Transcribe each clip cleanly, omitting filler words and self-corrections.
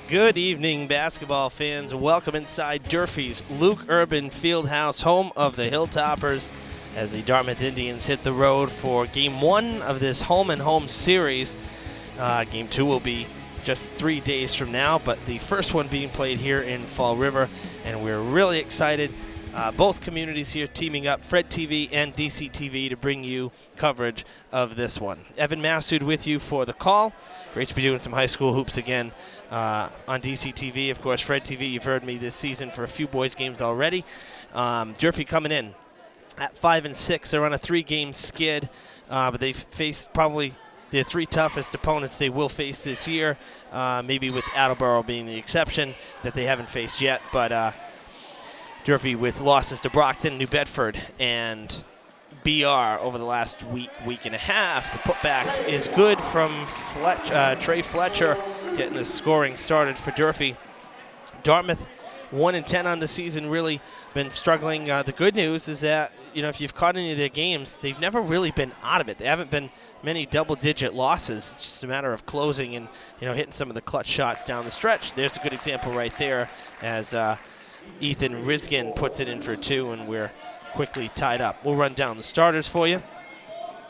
Good evening, basketball fans. Welcome inside Durfee's Luke Urban Fieldhouse, home of the Hilltoppers, as the Dartmouth Indians hit the road for Game 1 of this home-and-home series. Game 2 will be just 3 days from now, but the first one being played here in Fall River, and we're really excited. Both communities here teaming up, Fred TV and DCTV, to bring you coverage of this one. Evan Massoud with you for the call. Great to be doing some high school hoops again on DCTV. Of course, Fred TV, you've heard me this season for a few boys games already. Durfee coming in at 5-6. They're on a 3-game skid, but they've faced probably their 3 toughest opponents they will face this year, maybe with Attleboro being the exception that they haven't faced yet. But Durfee with losses to Brockton, New Bedford, and BR over the last week and a half. The putback is good from Trey Fletcher, getting the scoring started for Durfee. Dartmouth 1-10 on the season, really been struggling. The good news is that, if you've caught any of their games, they've never really been out of it. They haven't been many double-digit losses. It's just a matter of closing and, hitting some of the clutch shots down the stretch. There's a good example right there as Ethan Riskin puts it in for 2, and we're quickly tied up. We'll run down the starters for you.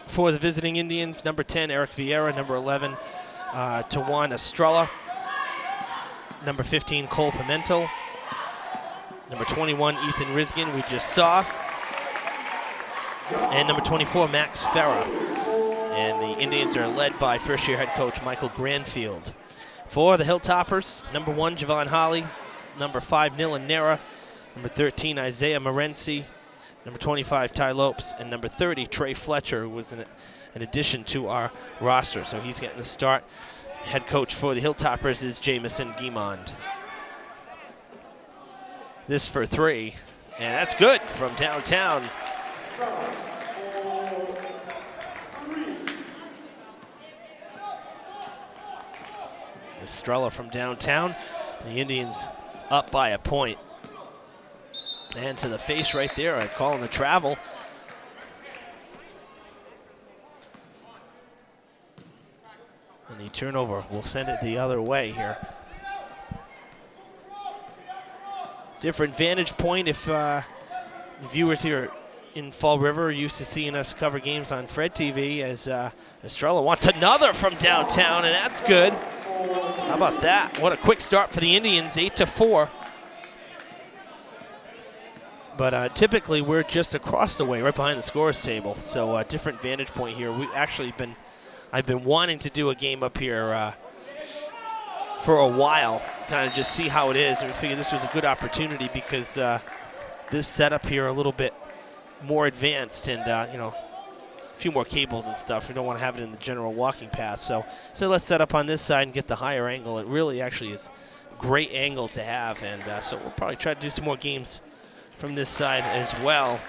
For the visiting Indians, number 10, Eric Vieira. Number 11, Tawan Estrella. Number 15, Cole Pimentel. Number 21, Ethan Riskin, we just saw. And number 24, Max Farah. And the Indians are led by first-year head coach Michael Granfield. For the Hilltoppers, number 1, Javon Holly. Number 5, Nilan Nera. Number 13, Isaiah Morency. Number 25, Ty Lopes. And number 30, Trey Fletcher, who was an addition to our roster. So he's getting the start. Head coach for the Hilltoppers is Jamison Guimond. This for 3, and that's good from downtown. Estrella from downtown. The Indians up by a point. And to the face right there, I'd call him a travel. And the turnover will send it the other way here. Different vantage point if viewers here in Fall River are used to seeing us cover games on Fred TV, as Estrella wants another from downtown, and that's good. How about that? What a quick start for the Indians, 8-4. But typically we're just across the way, right behind the scores table. So a different vantage point here. I've been wanting to do a game up here for a while, kind of just see how it is. And we figured this was a good opportunity because this setup here a little bit more advanced and, a few more cables and stuff. We don't want to have it in the general walking path. So let's set up on this side and get the higher angle. It really actually is a great angle to have. And so we'll probably try to do some more games from this side as well.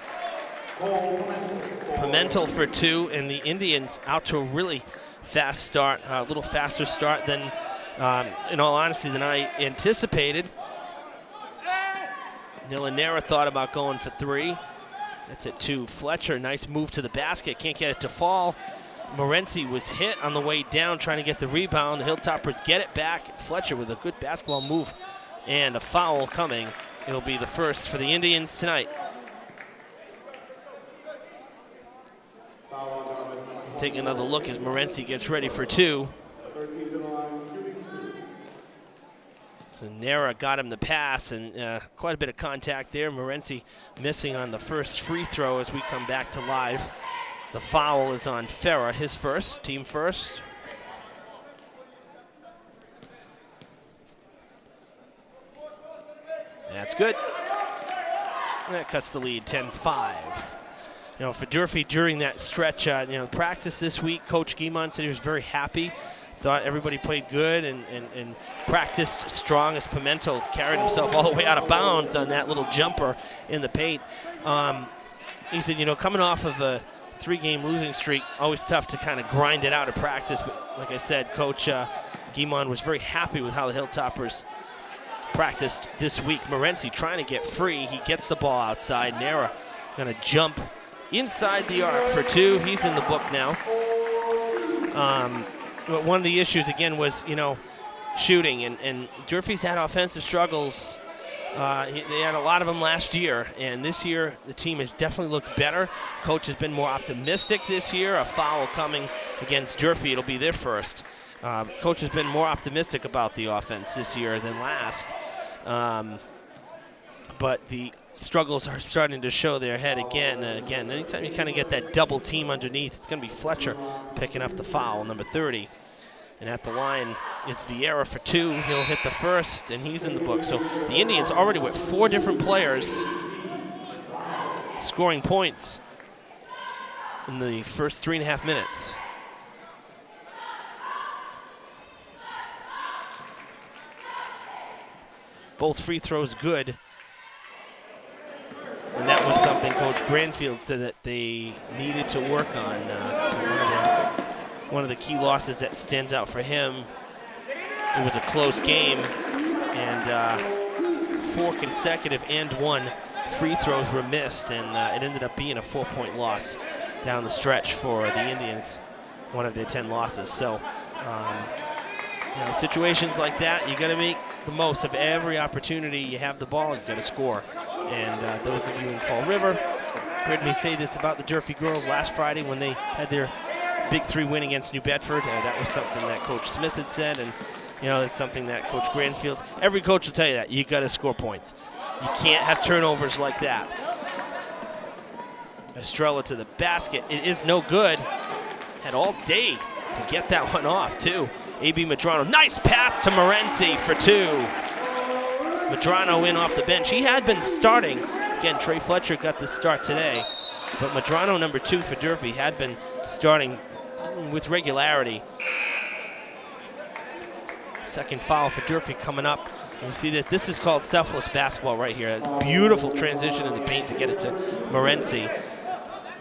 Pimentel for 2, and the Indians out to a really fast start, a little faster start than, in all honesty, than I anticipated. Nilan Nera thought about going for 3. That's it to Fletcher. Nice move to the basket. Can't get it to fall. Morency was hit on the way down trying to get the rebound. The Hilltoppers get it back. Fletcher with a good basketball move and a foul coming. It'll be the first for the Indians tonight. Take another look as Morency gets ready for 2. So Nera got him the pass, and quite a bit of contact there. Morency missing on the first free throw as we come back to live. The foul is on Farah, his first, team first. That's good. And that cuts the lead, 10-5. For Durfee during that stretch, practice this week, Coach Guimond said he was very happy. Thought everybody played good and practiced strong as Pimentel carried himself all the way out of bounds on that little jumper in the paint. He said, coming off of a 3-game losing streak, always tough to kind of grind it out of practice. But like I said, Coach Guimond was very happy with how the Hilltoppers practiced this week. Morency trying to get free. He gets the ball outside. Nera going to jump inside the arc for 2. He's in the book now. But one of the issues, again, was, shooting, and Durfee's had offensive struggles. They had a lot of them last year, and this year the team has definitely looked better. Coach has been more optimistic this year. A foul coming against Durfee. It'll be their first. Coach has been more optimistic about the offense this year than last. But the struggles are starting to show their head again. Anytime you kind of get that double team underneath, it's going to be Fletcher picking up the foul, number 30. And at the line is Vieira for 2. He'll hit the first, and he's in the book. So the Indians already with 4 different players scoring points in the first 3.5 minutes. Both free throws good. And that was something Coach Granfield said that they needed to work on. So one of the key losses that stands out for him, it was a close game, and 4 consecutive and 1 free throws were missed, and it ended up being a 4-point loss down the stretch for the Indians, one of their 10 losses. So, situations like that, you got to make the most of every opportunity you have the ball. You got to score. And those of you in Fall River heard me say this about the Durfee girls last Friday when they had their Big 3 win against New Bedford. That was something that Coach Smith had said, and that's something that Coach Granfield, every coach will tell you that. You got to score points. You can't have turnovers like that. Estrella to the basket. It is no good. Had all day to get that one off, too. A.B. Medrano, nice pass to Morency for 2. Medrano in off the bench. He had been starting. Again, Trey Fletcher got the start today, but Medrano, number 2 for Durfee, had been starting with regularity. Second foul for Durfee coming up. You see this. This is called selfless basketball right here. That's beautiful transition in the paint to get it to Morency.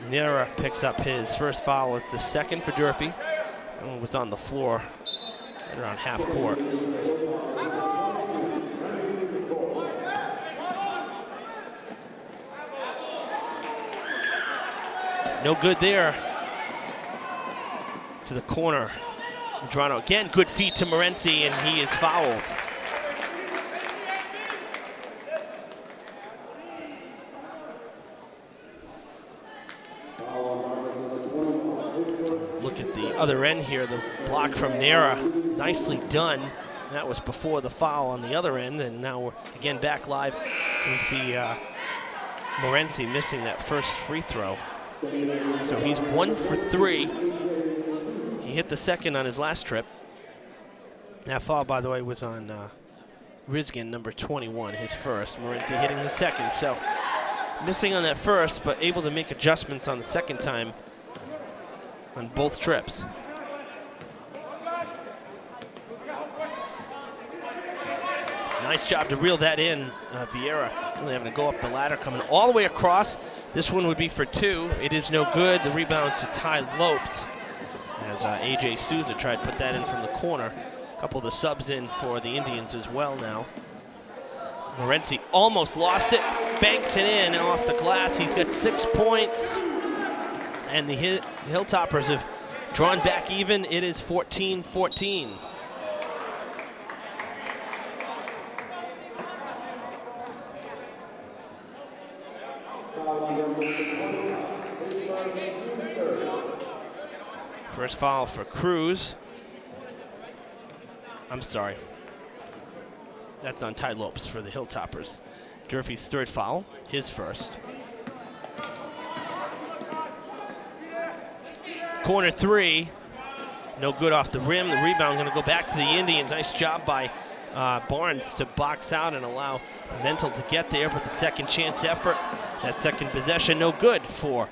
Nera picks up his first foul. It's the second for Durfee. That one was on the floor right around half court. No good there. To the corner. Medrano again, good feed to Morency, and he is fouled. Look at the other end here, the block from Nera, nicely done. That was before the foul on the other end, and now we're again back live. We see Morency missing that first free throw. So he's 1 for 3. He hit the second on his last trip. That foul, by the way, was on Riskin, number 21, his first. Morency hitting the second. So missing on that first, but able to make adjustments on the second time on both trips. Nice job to reel that in. Vieira really having to go up the ladder, coming all the way across. This one would be for 2. It is no good. The rebound to Ty Lopes, as A.J. Souza tried to put that in from the corner. A couple of the subs in for the Indians as well now. Morency almost lost it. Banks it in off the glass. He's got 6 points. And the Hilltoppers have drawn back even. It is 14-14. First foul for Cruz. I'm sorry. That's on Ty Lopes for the Hilltoppers. Durfee's third foul, his first. Corner 3, no good off the rim. The rebound going to go back to the Indians. Nice job by Barnes to box out and allow Mental to get there, but the second chance effort, that second possession, no good for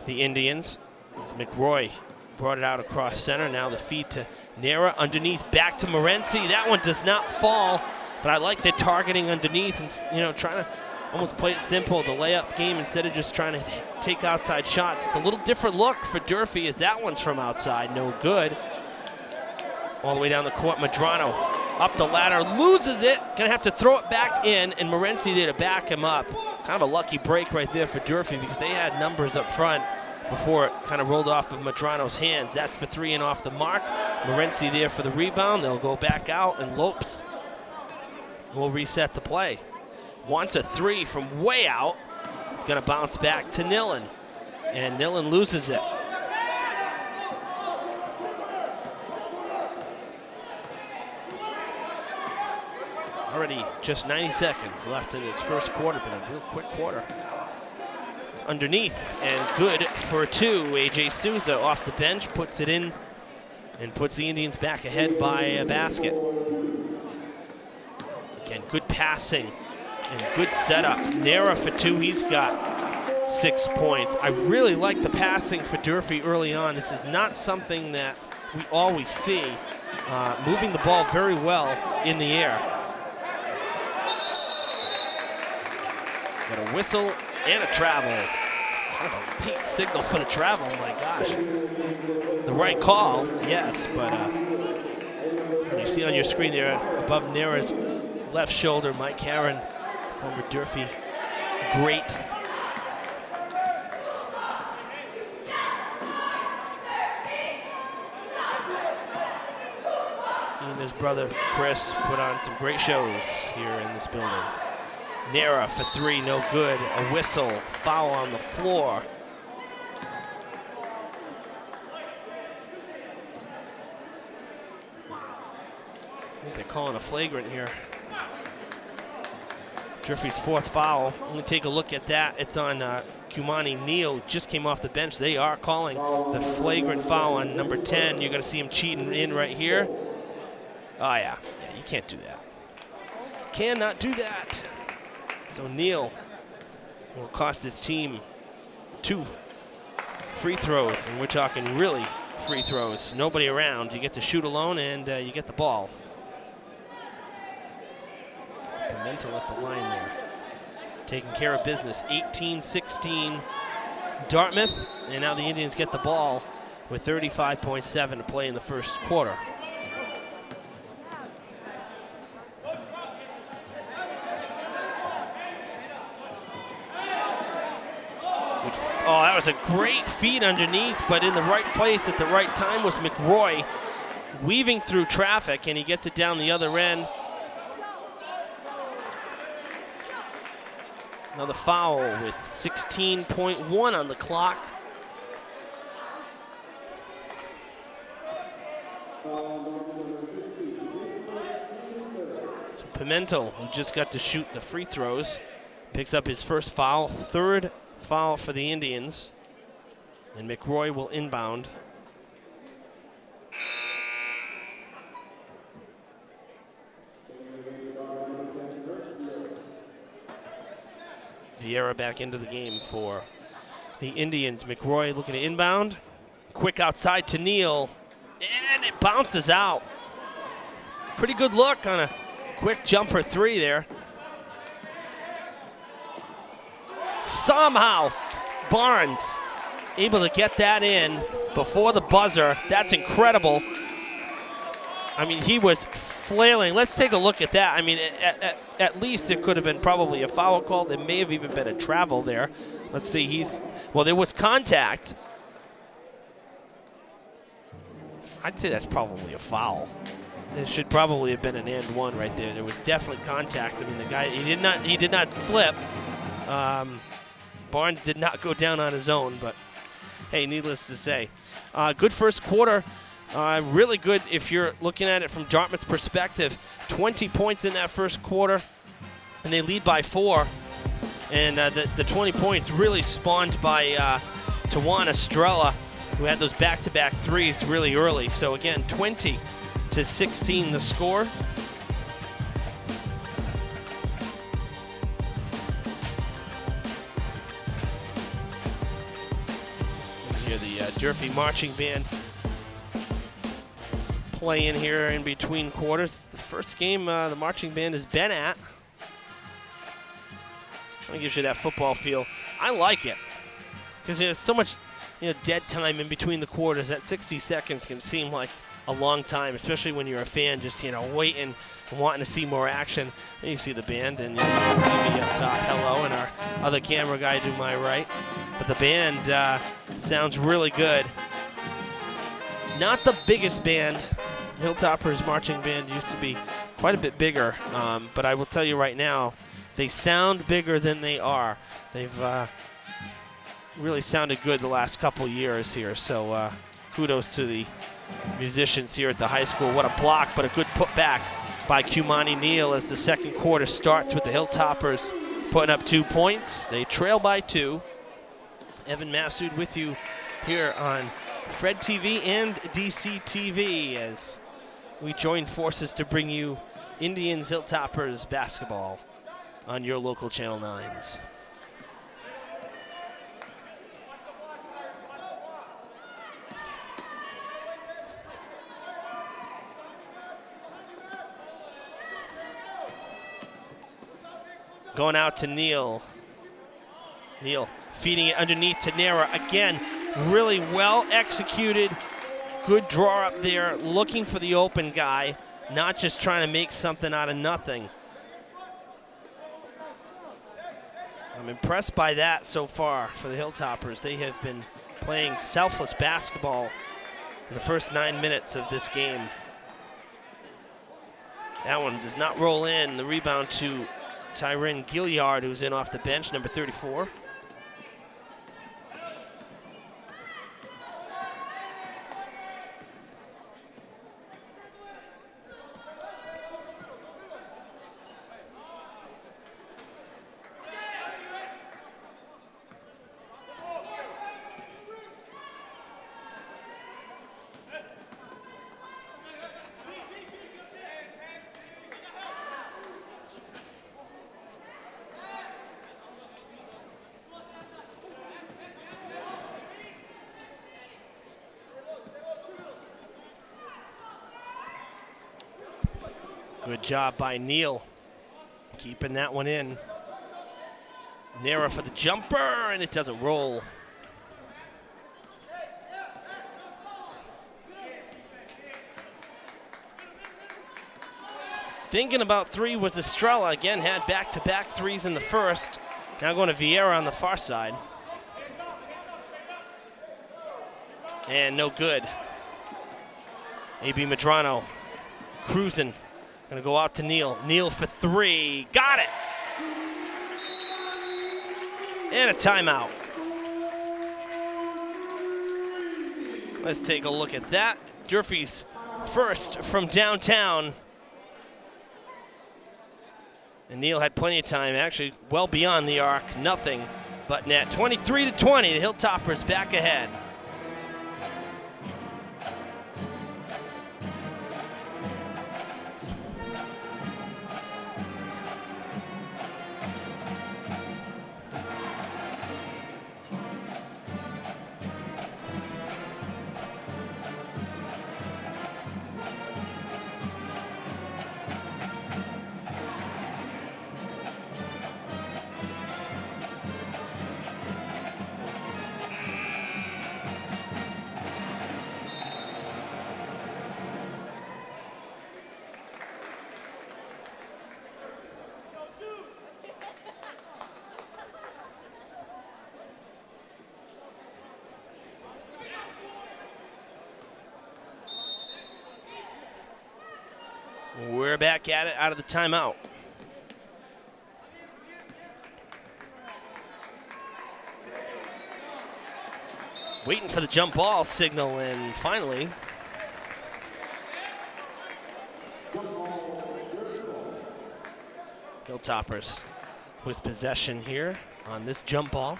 the Indians. As McRoy brought it out across center. Now the feed to Nera, underneath, back to Morency. That one does not fall, but I like the targeting underneath and trying to almost play it simple, the layup game, instead of just trying to take outside shots. It's a little different look for Durfee as that one's from outside, no good. All the way down the court, Medrano up the ladder, loses it, gonna have to throw it back in, and Morency there to back him up. Kind of a lucky break right there for Durfee because they had numbers up front, before it kind of rolled off of Madrano's hands. That's for three and off the mark. Morency there for the rebound. They'll go back out, and Lopes will reset the play. Wants a three from way out. It's going to bounce back to Nillen, and Nillen loses it. Already just 90 seconds left in this first quarter, but a real quick quarter. It's underneath and good for two. AJ Souza off the bench puts it in and puts the Indians back ahead by a basket. Again, good passing and good setup. Nera for two, he's got 6 points. I really like the passing for Durfee early on. This is not something that we always see. Moving the ball very well in the air. Got a whistle and a travel. Kind of a late signal for the travel, my gosh. The right call, yes, but you see on your screen there above Nera's left shoulder, Mike Herron, former Durfee great. He and his brother Chris put on some great shows here in this building. Nera for three, no good. A whistle, foul on the floor. I think they're calling a flagrant here. Durfee's fourth foul. I'm going to take a look at that. It's on Kumani Neal, just came off the bench. They are calling the flagrant foul on number 10. You're going to see him cheating in right here. Oh, yeah, you can't do that. Cannot do that. So Neal will cost his team 2 free throws, and we're talking really free throws. Nobody around. You get to shoot alone, and you get the ball. Pimentel at the line there. Taking care of business. 18-16 Dartmouth, and now the Indians get the ball with 35.7 to play in the first quarter. Oh, that was a great feed underneath, but in the right place at the right time was McRoy, weaving through traffic, and he gets it down the other end. Another foul with 16.1 on the clock. So Pimentel, who just got to shoot the free throws, picks up his first foul, third foul for the Indians, and McRoy will inbound. Vieira back into the game for the Indians. McRoy looking to inbound. Quick outside to Neal, and it bounces out. Pretty good look on a quick jumper three there. Somehow, Barnes able to get that in before the buzzer. That's incredible. I mean, he was flailing. Let's take a look at that. I mean, at least it could have been probably a foul call. There may have even been a travel there. Let's see, well, there was contact. I'd say that's probably a foul. There should probably have been an and one right there. There was definitely contact. I mean, the guy, he did not slip. Barnes did not go down on his own, but hey, needless to say. Good first quarter. Really good if you're looking at it from Dartmouth's perspective. 20 points in that first quarter, and they lead by 4. And the 20 points really spawned by Tawan Estrella, who had those back-to-back threes really early. So again, 20-16 the score. Hear the Durfee marching band playing here in between quarters. The first game the marching band has been at. It gives you that football feel. I like it because there's so much dead time in between the quarters. That 60 seconds can seem like a long time, especially when you're a fan just waiting and wanting to see more action. And you see the band, and you can see me up top, hello, and our other camera guy to my right. But the band Sounds really good. Not the biggest band. Hilltoppers marching band used to be quite a bit bigger, but I will tell you right now, they sound bigger than they are. They've really sounded good the last couple years here, so kudos to the musicians here at the high school. What a block, but a good putback by Cumani Neal as the second quarter starts with the Hilltoppers putting up 2 points. They trail by 2. Evan Massoud with you here on Fred TV and DCTV as we join forces to bring you Indians Hilltoppers basketball on your local Channel 9s. Going out to Neal. Neal feeding it underneath to Nera. Again, really well executed. Good draw up there, looking for the open guy, not just trying to make something out of nothing. I'm impressed by that so far for the Hilltoppers. They have been playing selfless basketball in the first 9 minutes of this game. That one does not roll in. The rebound to Tyrin Gilliard, who's in off the bench, number 34. Good job by Neal, keeping that one in. Nera for the jumper, and it doesn't roll. Thinking about three was Estrella. Again, had back-to-back threes in the first. Now going to Vieira on the far side. And no good. A.B. Medrano cruising. Gonna go out to Neal. Neal for three. Got it! And a timeout. Let's take a look at that. Durfee's first from downtown. And Neal had plenty of time, actually well beyond the arc. Nothing but net. 23-20, the Hilltoppers back ahead. We're back at it out of the timeout. Waiting for the jump ball signal, and finally. Hilltoppers with possession here on this jump ball.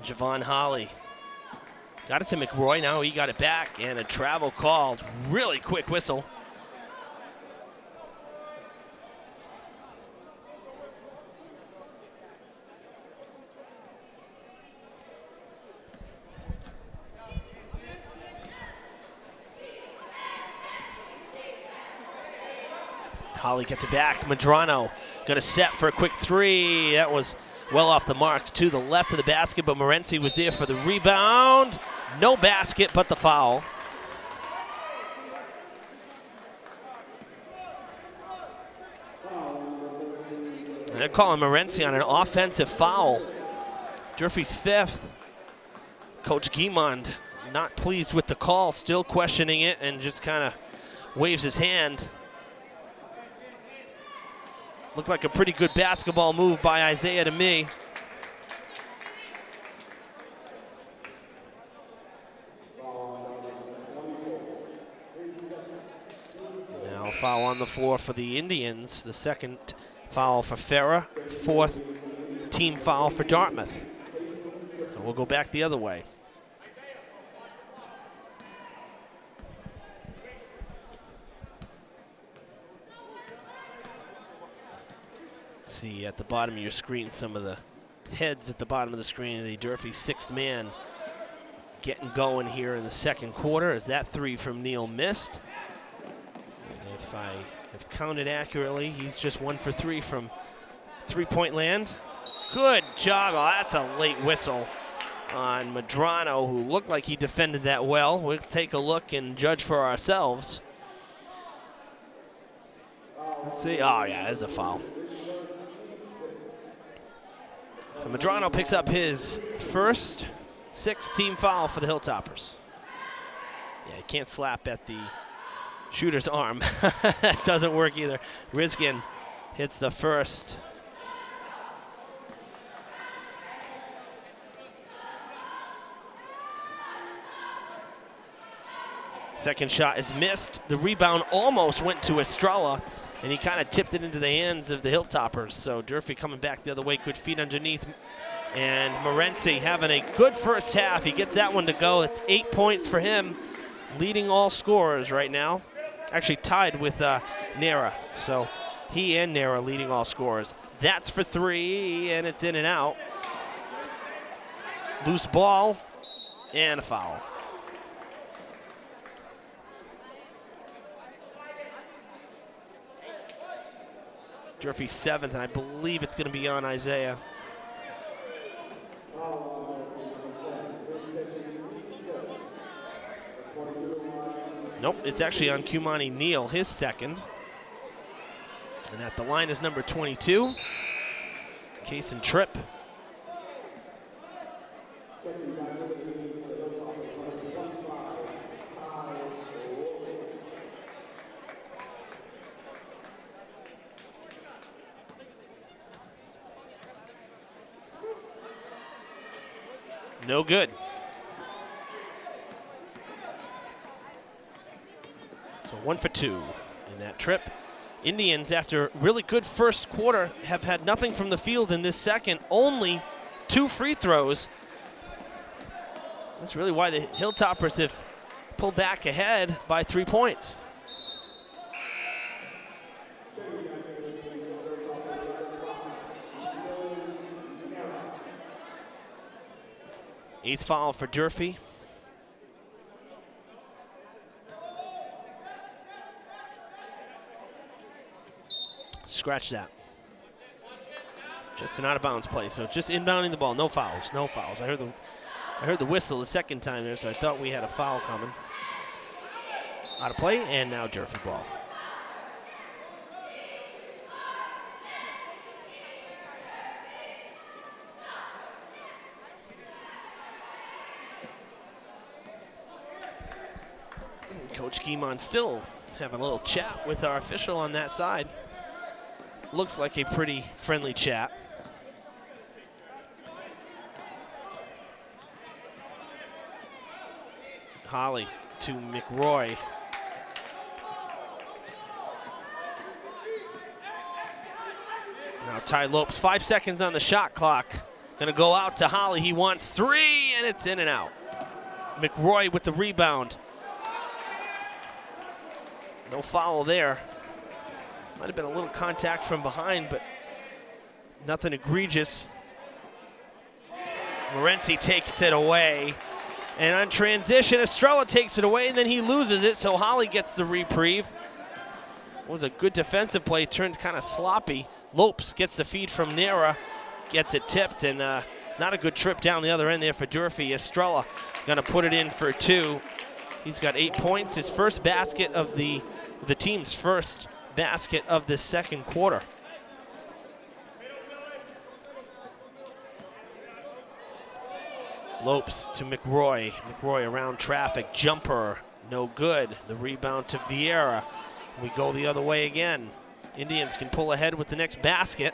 Javon Holly. Got it to McRoy, now he got it back, and a travel called. Really quick whistle. Holly gets it back. Medrano gonna set for a quick three. That was well off the mark to the left of the basket, but Morency was there for the rebound. No basket, but the foul. They're calling Morency on an offensive foul. Durfee's 5th. Coach Guimond not pleased with the call, still questioning it, and just kind of waves his hand. Looked like a pretty good basketball move by Isaiah to me. Now foul on the floor for the Indians. The 2nd foul for Farah, 4th team foul for Dartmouth. So we'll go back the other way. See at the bottom of your screen some of the heads at the bottom of the screen. The Durfee 6th man getting going here in the 2nd quarter as that 3 from Neal missed. And if I have counted accurately, he's just 1 for 3 from three-point land. Good job. Oh, that's a late whistle on Medrano, who looked like he defended that well. We'll take a look and judge for ourselves. Let's see. Oh, yeah, there's a foul. So Medrano picks up his first 6th team foul for the Hilltoppers. Yeah, he can't slap at the shooter's arm. That doesn't work either. Rizkin hits the first. Second shot is missed. The rebound almost went to Estrella, and he kind of tipped it into the hands of the Hilltoppers. So Durfee coming back the other way, good feet underneath. And Morency having a good first half. He gets that one to go. It's 8 points for him, leading all scorers right now. Actually tied with Nera. So he and Nera leading all scorers. That's for 3, and it's in and out. Loose ball and a foul. Durfee 7th, and I believe it's going to be on Isaiah. Nope, it's actually on Kumani Neal, his 2nd. And at the line is number 22, Kaysen Tripp. No good. So 1 for 2 in that trip. Indians, after really good first quarter, have had nothing from the field in this 2nd. Only 2 free throws. That's really why the Hilltoppers have pulled back ahead by 3 points. Eighth foul for Durfee. Scratch that. Just an out-of-bounds play, so just inbounding the ball. No fouls, no fouls. I heard the whistle the 2nd time there, so I thought we had a foul coming. Out of play, and now Durfee ball. Coach Guimond still having a little chat with our official on that side. Looks like a pretty friendly chat. Holly to McRoy. Now Ty Lopes, 5 seconds on the shot clock. Gonna go out to Holly, he wants 3, and it's in and out. McRoy with the rebound. No foul there. Might have been a little contact from behind, but nothing egregious. Morency takes it away. And on transition, Estrella takes it away, and then he loses it, so Holly gets the reprieve. It was a good defensive play, turned kind of sloppy. Lopes gets the feed from Nera, gets it tipped, and not a good trip down the other end there for Durfee. Estrella gonna put it in for 2. He's got 8 points, his first basket of the team's first basket of this 2nd quarter. Lopes to McRoy. McRoy around traffic. Jumper, no good. The rebound to Vieira. We go the other way again. Indians can pull ahead with the next basket.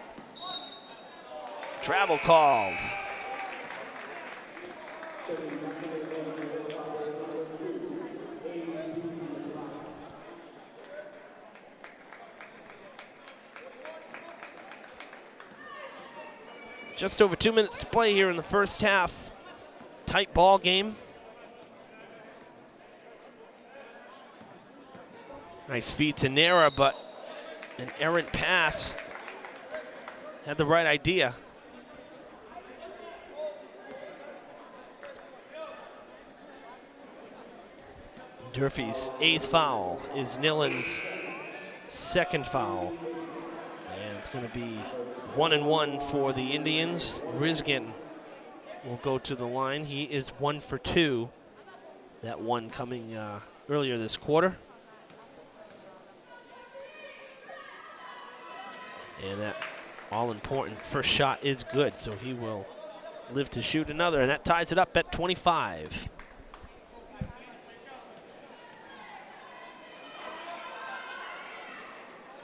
Travel called. Just over 2 minutes to play here in the first half. Tight ball game. Nice feed to Nera, but an errant pass. Had the right idea. Durfee's 8th foul is Nillen's 2nd foul. And it's going to be 1-1 for the Indians. Riskin will go to the line. He is 1 for 2. That one coming earlier this quarter. And that all-important first shot is good, so he will live to shoot another, and that ties it up at 25.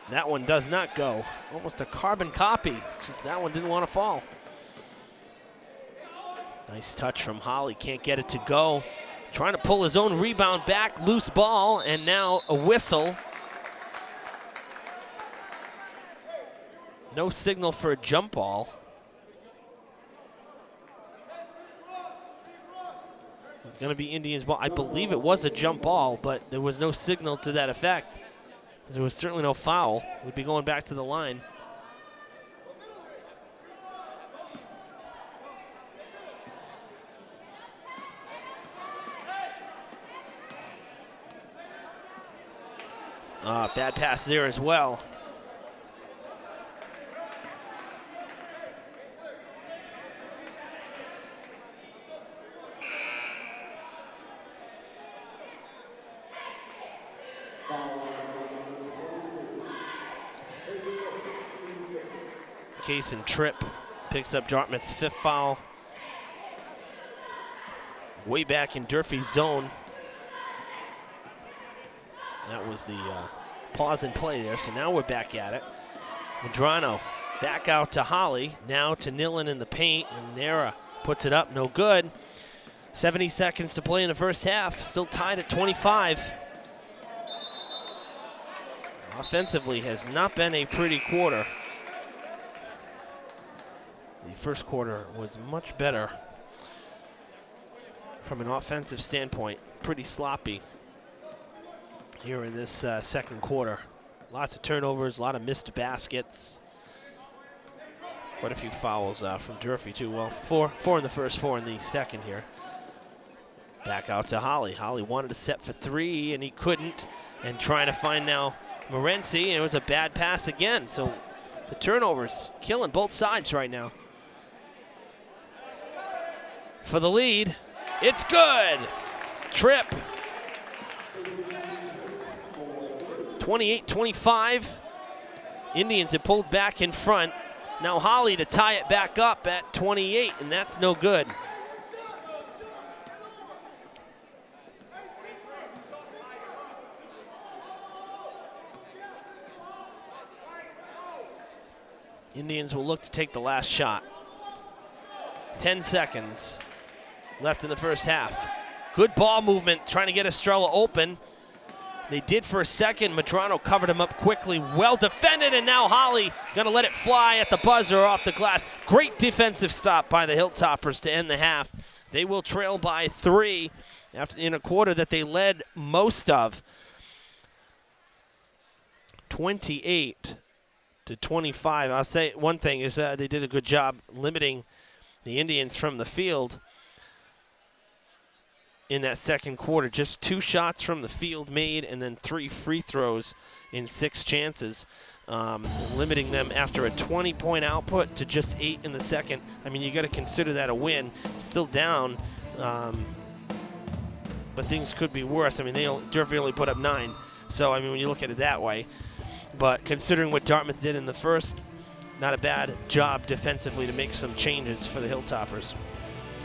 That one does not go. Almost a carbon copy. Just that one didn't want to fall. Nice touch from Holly. Can't get it to go. Trying to pull his own rebound back. Loose ball, and now a whistle. No signal for a jump ball. It's going to be Indians' ball. I believe it was a jump ball, but there was no signal to that effect. There was certainly no foul. We'd be going back to the line. Bad pass there as well. Kaysen Tripp picks up Dartmouth's 5th foul. Way back in Durfee's zone. That was the pause and play there, so now we're back at it. Medrano back out to Holly, now to Nillen in the paint, and Nera puts it up, no good. 70 seconds to play in the first half, still tied at 25. Offensively has not been a pretty quarter. The first quarter was much better from an offensive standpoint. Pretty sloppy here in this second quarter. Lots of turnovers, a lot of missed baskets. Quite a few fouls from Durfee too. Well, four in the first, 4 in the second here. Back out to Holly. Holly wanted to set for 3 and he couldn't. And trying to find now Morency, and it was a bad pass again. So the turnovers killing both sides right now. For the lead, it's good. Tripp. 28-25. Indians have pulled back in front. Now Holly to tie it back up at 28, and that's no good. Indians will look to take the last shot. 10 seconds left in the first half. Good ball movement, trying to get Estrella open. They did for a second. Medrano covered him up quickly. Well defended, and now Holly going to let it fly at the buzzer off the glass. Great defensive stop by the Hilltoppers to end the half. They will trail by 3 after in a quarter that they led most of. 28-25. I'll say one thing is they did a good job limiting the Indians from the field in that second quarter. Just 2 shots from the field made and then 3 free throws in 6 chances, limiting them after a 20-point output to just 8 in the second. I mean, you got to consider that a win. Still down, but things could be worse. I mean, Durfee only put up 9. So, I mean, when you look at it that way. But considering what Dartmouth did in the first, not a bad job defensively to make some changes for the Hilltoppers.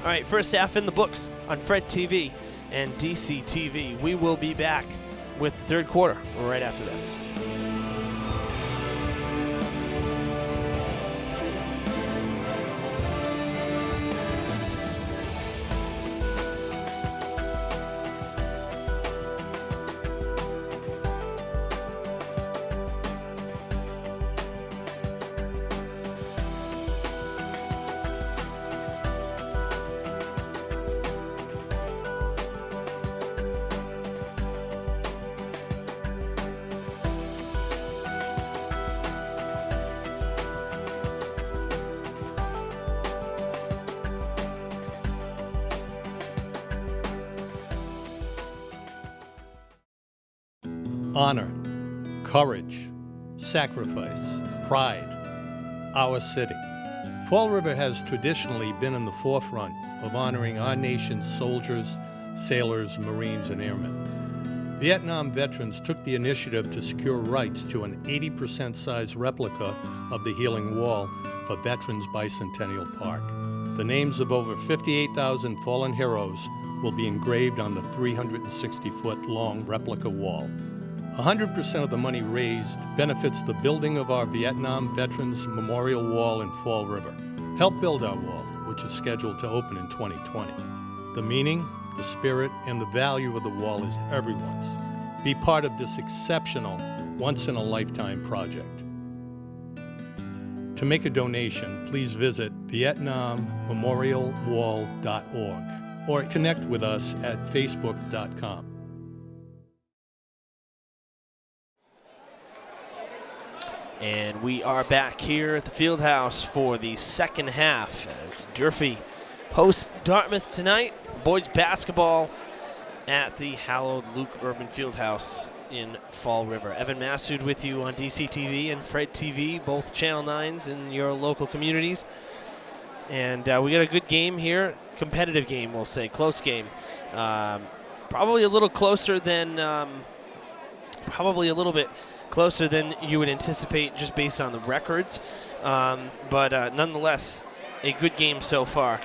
All right, first half in the books on Fred TV and DCTV. We will be back with the third quarter right after this. Honor, courage, sacrifice, pride, our city. Fall River has traditionally been in the forefront of honoring our nation's soldiers, sailors, Marines, and airmen. Vietnam veterans took the initiative to secure rights to an 80% size replica of the Healing Wall for Veterans Bicentennial Park. The names of over 58,000 fallen heroes will be engraved on the 360-foot long replica wall. 100% of the money raised benefits the building of our Vietnam Veterans Memorial Wall in Fall River. Help build our wall, which is scheduled to open in 2020. The meaning, the spirit, and the value of the wall is everyone's. Be part of this exceptional, once-in-a-lifetime project. To make a donation, please visit VietnamMemorialWall.org or connect with us at Facebook.com. And we are back here at the Fieldhouse for the second half as Durfee hosts Dartmouth tonight. Boys basketball at the hallowed Luke Urban Fieldhouse in Fall River. Evan Massoud with you on DCTV and Fred TV, both Channel 9s in your local communities. And we got a good game here, competitive game, we'll say, close game. Probably a little closer than, probably a little bit closer than you would anticipate just based on the records. But nonetheless, a good game so far.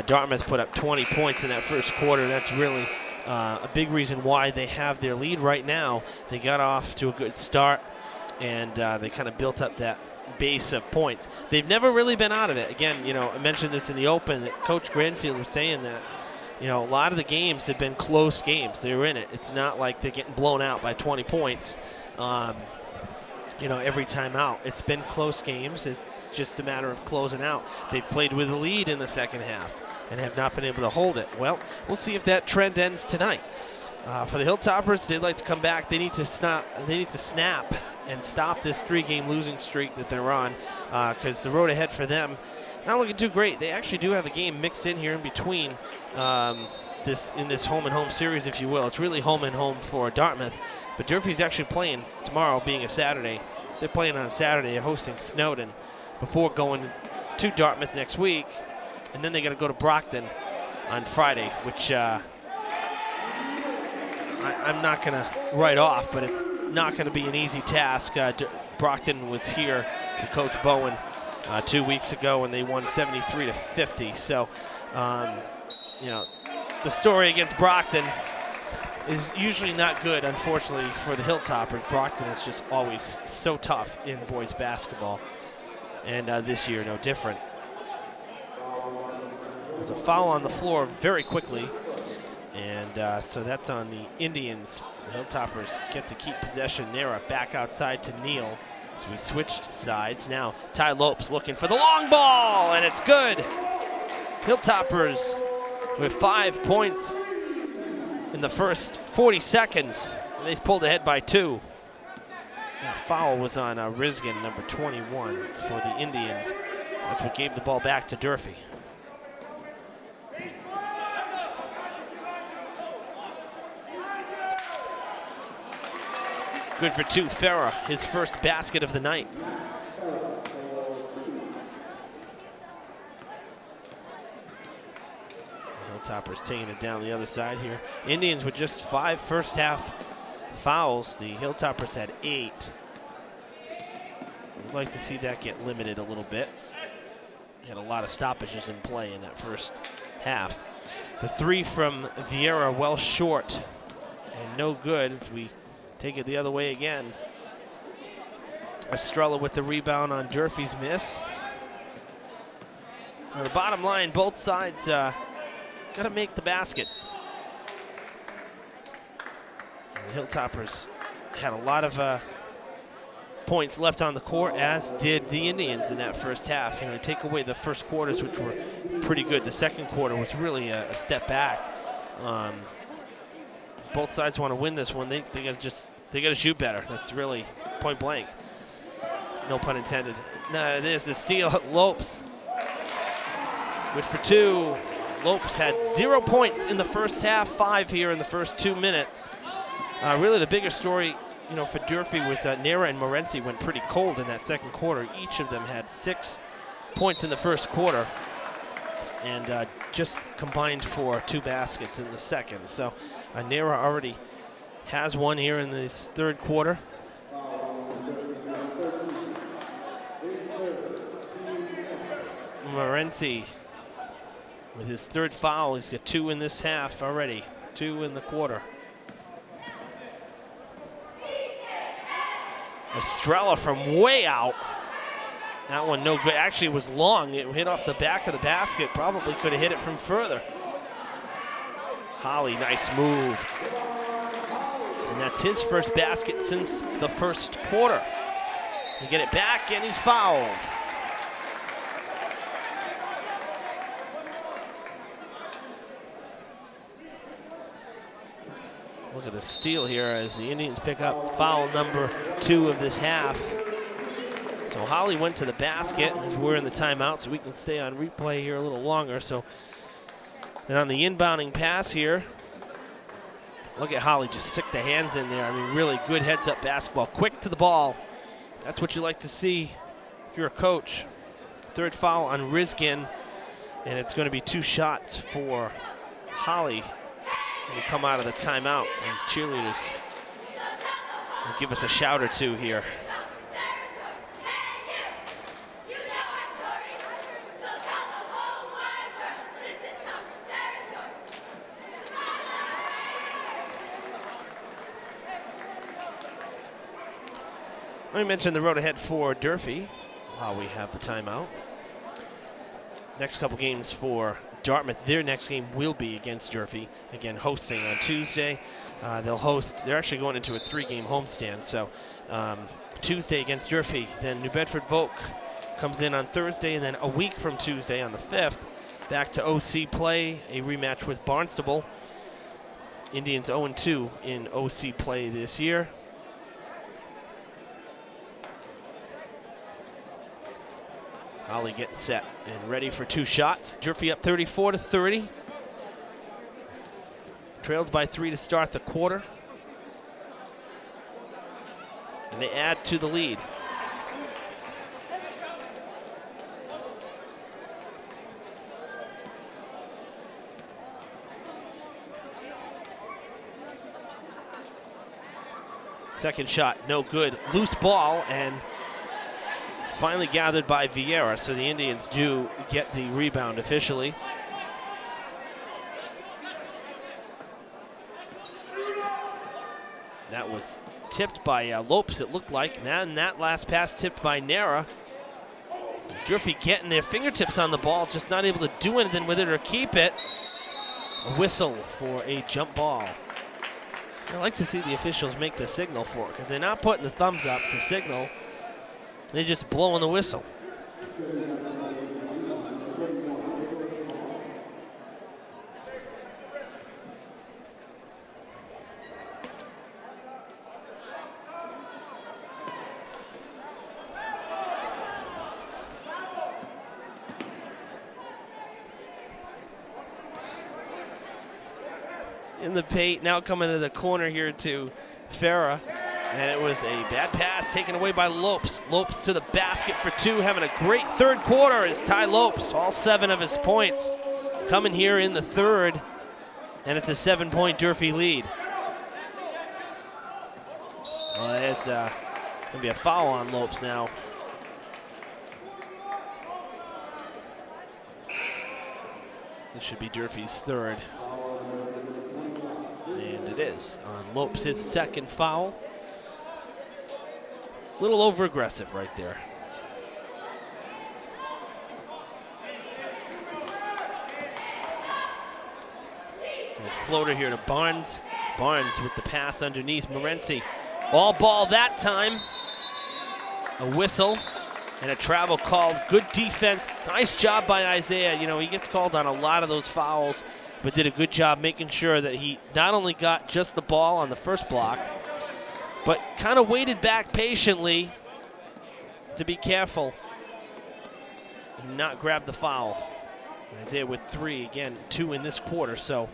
Dartmouth put up 20 points in that first quarter. That's really a big reason why they have their lead right now. They got off to a good start, and they kind of built up that base of points. They've never really been out of it. Again, you know, I mentioned this in the open. Coach Granfield was saying that, you know, a lot of the games have been close games. They're in it. It's not like they're getting blown out by 20 points. You know, every time out. It's been close games. It's just a matter of closing out. They've played with a lead in the second half and have not been able to hold it. Well, we'll see if that trend ends tonight. For the Hilltoppers, they'd like to come back. They need to snap and stop this three-game losing streak that they're on, because the road ahead for them not looking too great. They actually do have a game mixed in here in between this home and home series, if you will. It's really home and home for Dartmouth. But Durfee's actually playing tomorrow, being a Saturday. They're playing on Saturday, hosting Snowden, before going to Dartmouth next week. And then they got to go to Brockton on Friday, which I'm not going to write off, but it's not going to be an easy task. Brockton was here to Coach Bowen 2 weeks ago, and they won 73-50. So, you know, the story against Brockton is usually not good, unfortunately, for the Hilltoppers. Brockton is just always so tough in boys basketball, and this year no different. There's a foul on the floor very quickly, and so that's on the Indians. So Hilltoppers get to keep possession. Nera back outside to Neal. So we switched sides. Now Ty Lopes looking for the long ball, and it's good. Hilltoppers with 5 points in the first 40 seconds. They've pulled ahead by 2. That foul was on Riskin, number 21 for the Indians. That's what gave the ball back to Durfee. Good for 2, Farah, his first basket of the night. Hilltoppers taking it down the other side here. Indians with just 5 first half fouls. The Hilltoppers had 8. We'd like to see that get limited a little bit. Had a lot of stoppages in play in that first half. The three from Vieira well short and no good as we take it the other way again. Estrella with the rebound on Durfee's miss. On the bottom line, both sides got to make the baskets. And the Hilltoppers had a lot of points left on the court, as did the Indians in that first half. You know, take away the first quarters, which were pretty good. The second quarter was really a step back. Both sides want to win this one. They got to shoot better. That's really point blank. No pun intended. There's the steal. Lopes. Good for two. Lopes had 0 points in the first half, 5 here in the first 2 minutes. Really the bigger story, you know, for Durfee was Nera and Morency went pretty cold in that second quarter. Each of them had 6 points in the first quarter and just combined for 2 baskets in the second. So Nera already has one here in this third quarter. Morency with his 3rd foul. He's got 2 in this half already, 2 in the quarter. Estrella from way out. That one no good. Actually, it was long. It hit off the back of the basket. Probably could have hit it from further. Holly, nice move. And that's his first basket since the first quarter. They get it back, and he's fouled. Look at the steal here as the Indians pick up foul number 2 of this half. So Holly went to the basket. We're in the timeout, so we can stay on replay here a little longer. So then on the inbounding pass here, look at Holly just stick the hands in there. I mean, really good heads-up basketball. Quick to the ball. That's what you like to see if you're a coach. 3rd foul on Rizkin, and it's going to be 2 shots for Holly. We come out of the timeout, and cheerleaders will give us a shout or 2 here. Let me mention the road ahead for Durfee while we have the timeout. Next couple games for Dartmouth. Their next game will be against Durfee, again hosting on Tuesday. They're actually going into a 3-game homestand. So Tuesday against Durfee, then New Bedford Vogue comes in on Thursday, and then a week from Tuesday on the 5th, back to OC play, a rematch with Barnstable. Indians 0-2 in OC play this year. Holly getting set and ready for 2 shots. Durfee up 34-30. Trailed by 3 to start the quarter. And they add to the lead. Second shot, no good. Loose ball, and finally gathered by Vieira, so the Indians do get the rebound officially. That was tipped by Lopes, it looked like. And that last pass tipped by Nera. Durfee getting their fingertips on the ball, just not able to do anything with it or keep it. A whistle for a jump ball. I like to see the officials make the signal for it, because they're not putting the thumbs up to signal. They're just blowing the whistle. In the paint, now coming to the corner here to Farah. And it was a bad pass taken away by Lopes. Lopes to the basket for 2, having a great third quarter is Ty Lopes. All 7 of his points coming here in the third. And it's a 7-point Durfee lead. Well, it's going to be a foul on Lopes now. This should be Durfee's third. And it is on Lopes, his second foul. A little over-aggressive right there. And floater here to Barnes. Barnes with the pass underneath Morency. All ball that time. A whistle and a travel called. Good defense. Nice job by Isaiah. You know, he gets called on a lot of those fouls, but did a good job making sure that he not only got just the ball on the first block, but kind of waited back patiently to be careful and not grab the foul. Isaiah with 3, again, 2 in this quarter, so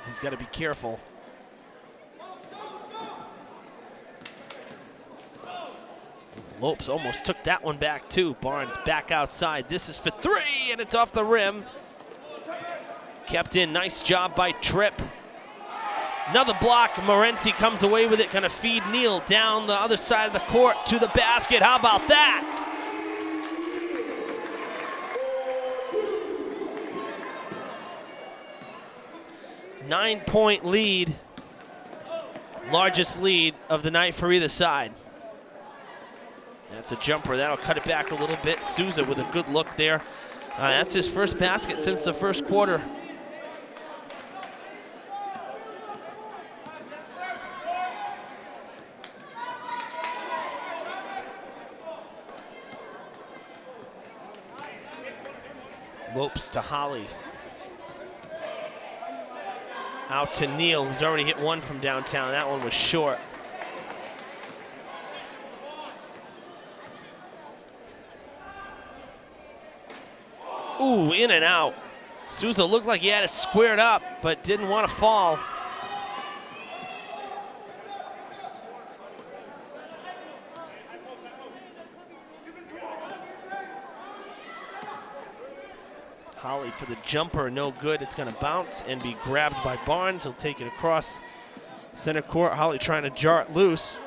he's got to be careful. Lopes almost took that one back too. Barnes back outside. This is for 3, and it's off the rim. Kept in, nice job by Tripp. Another block, Morency comes away with it, gonna feed Neal down the other side of the court to the basket. How about that? Nine-point lead, largest lead of the night for either side. That's a jumper, that'll cut it back a little bit. Souza with a good look there. That's his first basket since the first quarter. Lopes to Holly. Out to Neal, who's already hit one from downtown. That one was short. Ooh, in and out. Souza looked like he had it squared up, but didn't want to fall. Holly for the jumper, no good. It's going to bounce and be grabbed by Barnes. He'll take it across center court. Holly trying to jar it loose.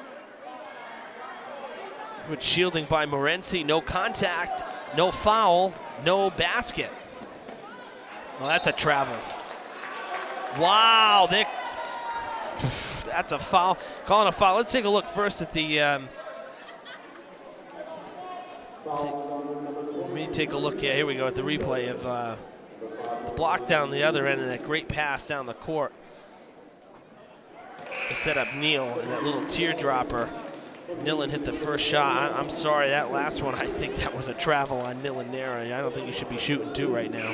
Good shielding by Morency. No contact, no foul, no basket. Well, that's a travel. Wow, that's a foul. Calling a foul. Let's take a look first at the let me take a look. Yeah, here we go at the replay of the block down the other end and that great pass down the court to set up Neal and that little teardropper. Nillen hit the first shot. I'm sorry, that last one, I think that was a travel on Nillen-Nera. I don't think he should be shooting 2 right now.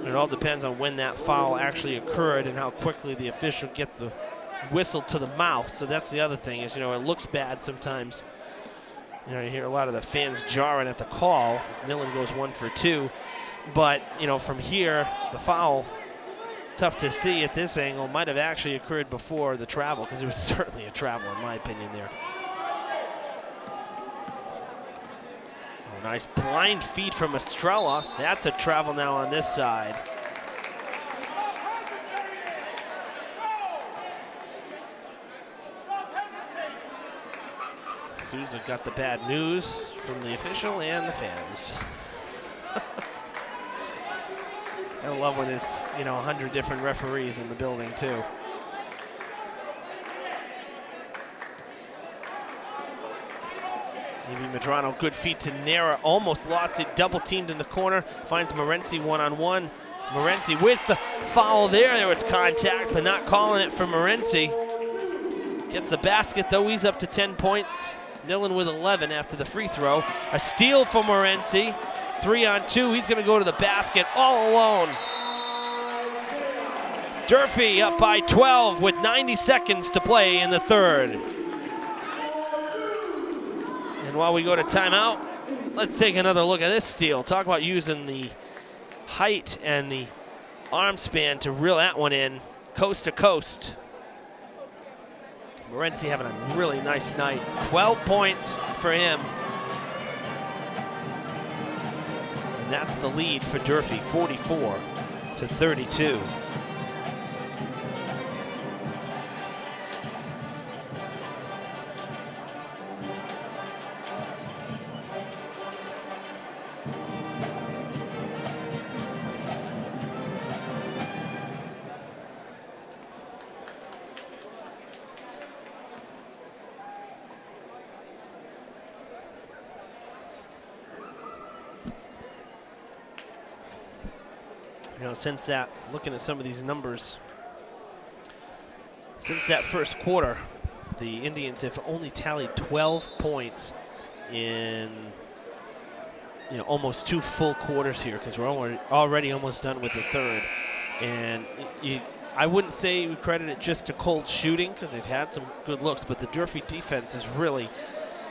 It all depends on when that foul actually occurred and how quickly the official get the whistle to the mouth. So that's the other thing is, you know, it looks bad sometimes. You know, you hear a lot of the fans jarring at the call as Nillen goes 1 for 2. But, you know, from here, the foul, tough to see at this angle, might have actually occurred before the travel, because it was certainly a travel in my opinion there. Oh, nice blind feed from Estrella. That's a travel now on this side. Souza got the bad news from the official and the fans. I love when it's, you know, 100 different referees in the building too. Maybe Medrano, good feed to Nera, almost lost it, double teamed in the corner, finds Morency one-on-one. Morency with the foul there. There was contact, but not calling it for Morency. Gets the basket though, he's up to 10 points. Nillen with 11 after the free throw. A steal for Morency. 3-on-2, he's gonna go to the basket all alone. Durfee up by 12 with 90 seconds to play in the third. And while we go to timeout, let's take another look at this steal. Talk about using the height and the arm span to reel that one in coast to coast. Morency having a really nice night. 12 points for him. And that's the lead for Durfee, 44-32. Since that, looking at some of these numbers, since that first quarter, the Indians have only tallied 12 points in almost 2 full quarters here, because we're already almost done with the third. And I wouldn't say we credit it just to cold shooting, because they've had some good looks, but the Durfee defense has really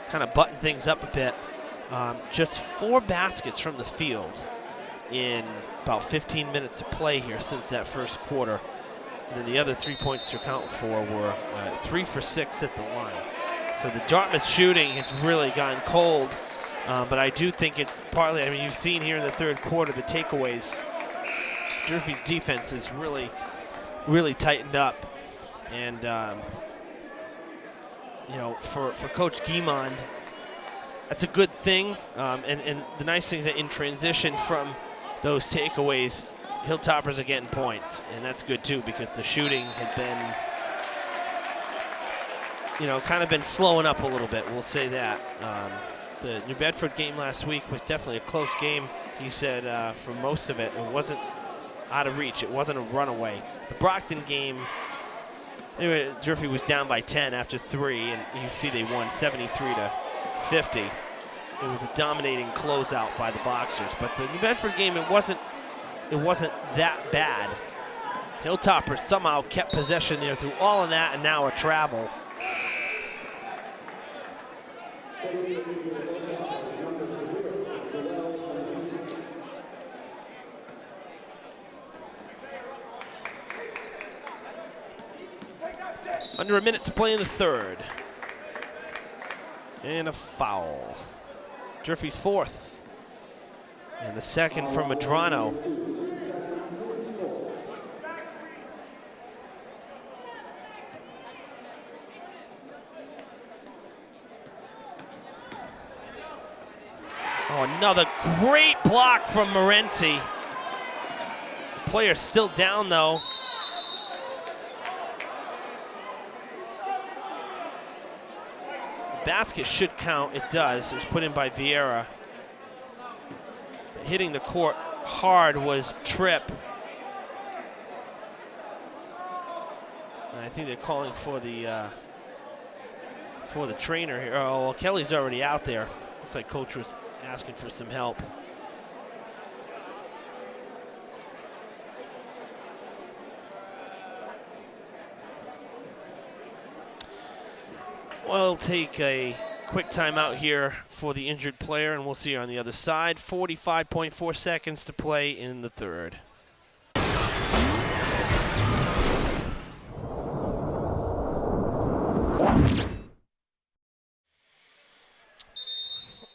kind of buttoned things up a bit. Just 4 baskets from the field in about 15 minutes of play here since that first quarter. And then the other 3 points to account for were 3 for 6 at the line. So the Dartmouth shooting has really gotten cold, but I do think it's partly, you've seen here in the third quarter the takeaways. Durfee's defense has really, really tightened up. And, for Coach Guimond, that's a good thing. And the nice thing is that in transition from those takeaways, Hilltoppers are getting points, and that's good too, because the shooting had been, kind of been slowing up a little bit. We'll say that. The New Bedford game last week was definitely a close game. He said for most of it, it wasn't out of reach. It wasn't a runaway. The Brockton game, Durfee was down by 10 after 3, and you see they won 73-50. It was a dominating closeout by the Boxers. But the New Bedford game, it wasn't that bad. Hilltoppers somehow kept possession there through all of that, and now a travel. Under a minute to play in the third. And a foul. Durfee's 4th. And the second from Madrano. Oh, another great block from Morency. The player's still down, though. The basket should count. It does. It was put in by Vieira. But hitting the court hard was Tripp. And I think they're calling for the trainer here. Oh, well, Kelly's already out there. Looks like coach was asking for some help. We'll take a quick timeout here for the injured player, and we'll see you on the other side. 45.4 seconds to play in the third.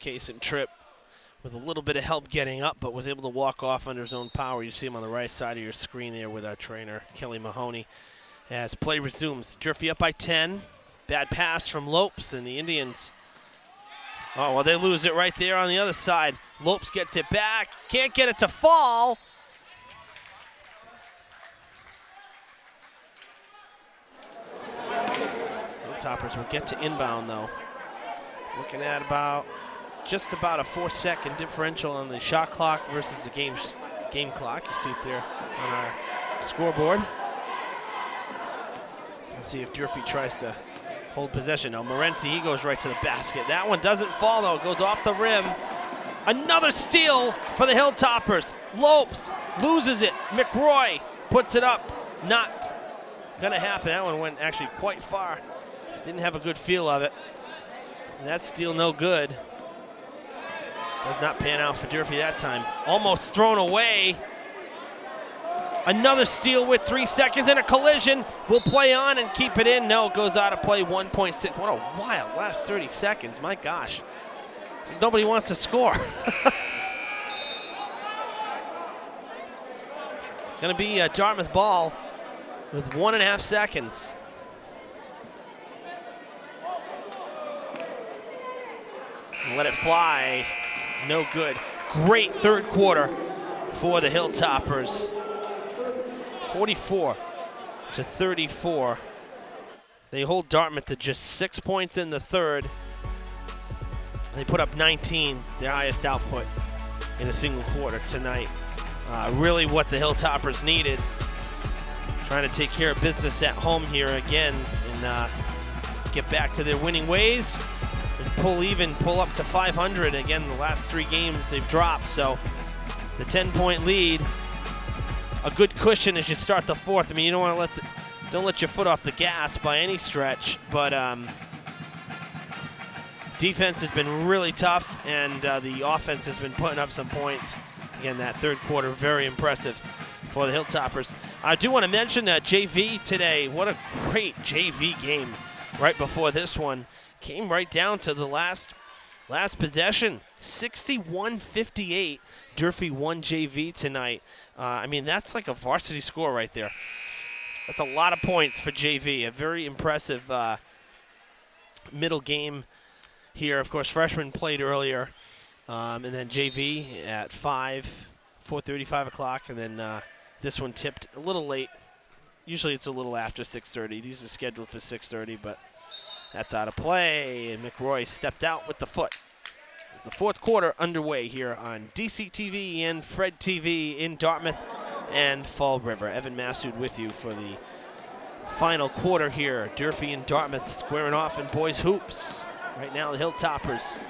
Case and Tripp with a little bit of help getting up, but was able to walk off under his own power. You see him on the right side of your screen there with our trainer, Kelly Mahoney. As play resumes, Durfee up by 10. Bad pass from Lopes, and the Indians, oh, well, they lose it right there on the other side. Lopes gets it back, can't get it to fall. Hilltoppers will get to inbound, though. Looking at just about a 4-second differential on the shot clock versus the game clock. You see it there on our scoreboard. Let's see if Durfee tries to hold possession. Now Morency, he goes right to the basket. That one doesn't fall, though. It goes off the rim. Another steal for the Hilltoppers. Lopes loses it. McRoy puts it up. Not gonna happen. That one went actually quite far. Didn't have a good feel of it. That steal no good. Does not pan out for Durfee that time. Almost thrown away. Another steal with 3 seconds and a collision. Will play on and keep it in. No, it goes out of play. 1.6. What a wild last 30 seconds. My gosh. Nobody wants to score. It's going to be a Dartmouth ball with 1.5 seconds. Let it fly. No good. Great third quarter for the Hilltoppers. 44-34. They hold Dartmouth to just 6 points in the third. They put up 19, their highest output in a single quarter tonight. really what the Hilltoppers needed. Trying to take care of business at home here again and get back to their winning ways and pull up to 500. Again, the last 3 games they've dropped, so the 10-point lead, a good cushion as you start the 4th. I mean, you don't want to don't let your foot off the gas by any stretch, but defense has been really tough, and the offense has been putting up some points. Again, that 3rd quarter, very impressive for the Hilltoppers. I do want to mention that JV today, what a great JV game right before this one. Came right down to the last possession, 61-58. Durfee won JV tonight. I mean, that's like a varsity score right there. That's a lot of points for JV. A very impressive middle game here. Of course, freshmen played earlier, and then JV at 4:30, 5 o'clock, and then this one tipped a little late. Usually it's a little after 6:30. These are scheduled for 6:30, but that's out of play, and McRoy stepped out with the foot. It's the 4th quarter underway here on DCTV and Fred TV in Dartmouth and Fall River. Evan Massoud with you for the final quarter here. Durfee and Dartmouth squaring off in boys hoops. Right now the Hilltoppers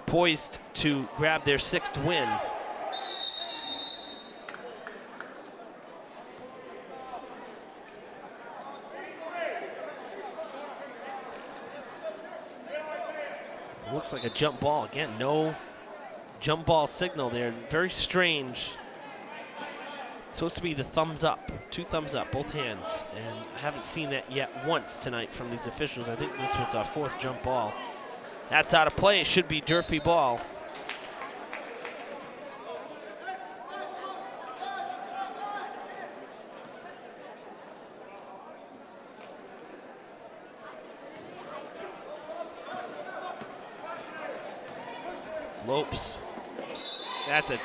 poised to grab their 6th win. It looks like a jump ball. Again, no jump ball signal there. Very strange. It's supposed to be the thumbs up, 2 thumbs up, both hands. And I haven't seen that yet once tonight from these officials. I think this was our 4th jump ball. That's out of play. It should be Durfee ball. Lopes. That's it.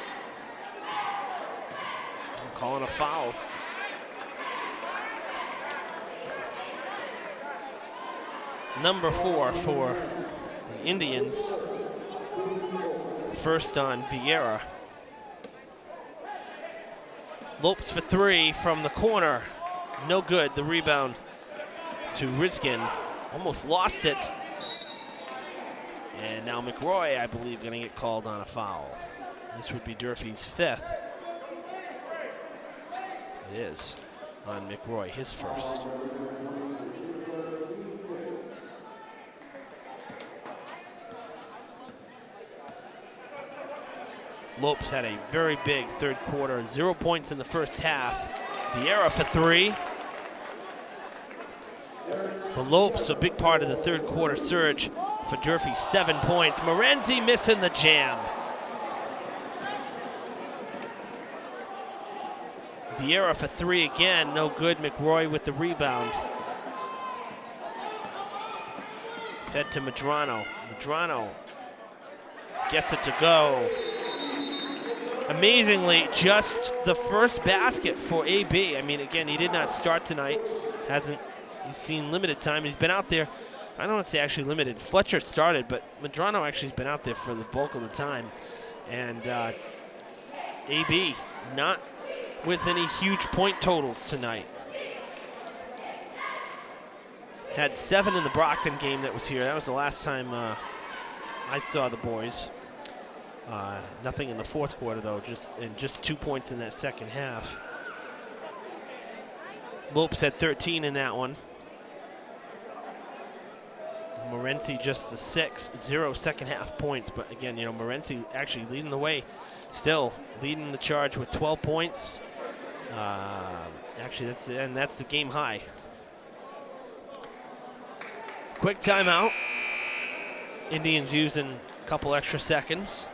I'm calling a foul. Number 4 for the Indians. First on Vieira. Lopes for 3 from the corner. No good. The rebound to Riskin. Almost lost it. And now McRoy, I believe, going to get called on a foul. This would be Durfee's 5th. It is on McRoy, his 1st. Lopes had a very big 3rd quarter, 0 points in the first half. Vieira for 3. But Lopes, a big part of the 3rd quarter surge for Durfee, 7 points. Morenzi missing the jam. Vieira for 3 again, no good. McRoy with the rebound. Fed to Medrano. Medrano gets it to go. Amazingly, just the first basket for AB. I mean, again, he did not start tonight. He's seen limited time. He's been out there. I don't want to say actually limited. Fletcher started, but Medrano actually has been out there for the bulk of the time. And AB not with any huge point totals tonight. Had 7 in the Brockton game that was here. That was the last time I saw the boys. Nothing in the 4th quarter, though, just 2 points in that second half. Lopes had 13 in that one. Morenzi just the 6, 0 second half points. But again, you know, Morenzi actually leading the way, still leading the charge with 12 points. Actually, that's the game high. Quick timeout. Indians using a couple extra seconds.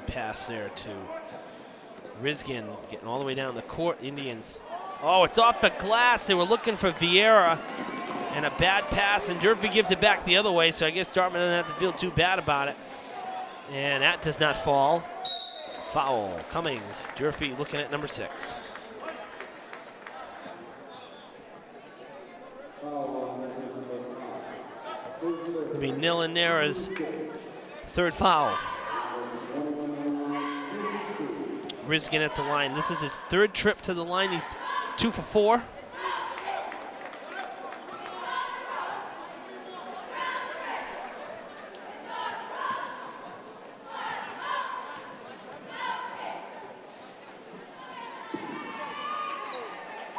Pass there to Riskin, getting all the way down the court. Indians Oh, it's off the glass. They were looking for Vieira, and a bad pass, and Durfee gives it back the other way, so I guess Dartmouth doesn't have to feel too bad about it. And that does not fall. Foul coming. Durfee looking at number 6. It'll be Nillanera's third foul. Riskin at the line. This is his third trip to the line. He's 2 for 4.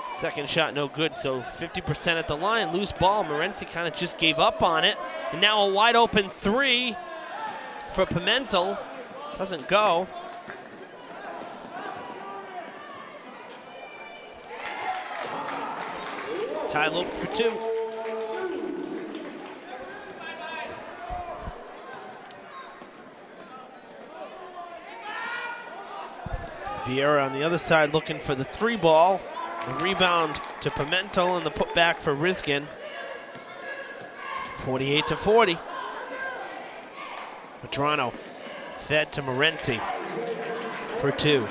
Second shot no good, so 50% at the line. Loose ball. Morency kind of just gave up on it. And now a wide open 3 for Pimentel. Doesn't go. Ty Lopes for 2. Vieira on the other side looking for the 3 ball. The rebound to Pimentel and the putback for Riskin. 48-40. Medrano fed to Morency for 2.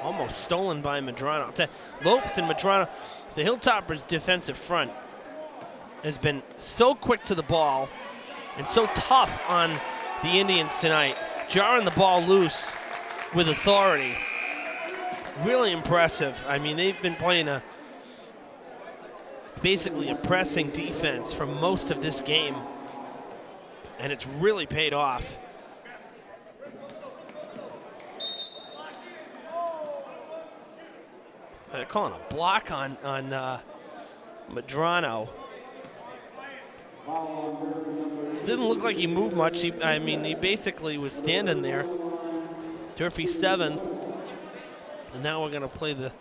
Almost stolen by Medrano. Lopes and Medrano, the Hilltoppers' defensive front has been so quick to the ball and so tough on the Indians tonight, jarring the ball loose with authority. Really impressive. I mean, they've been playing basically a pressing defense for most of this game, and it's really paid off. They're calling a block on Medrano. Didn't look like he moved much. He basically was standing there. Durfee 7th. And now we're going to play the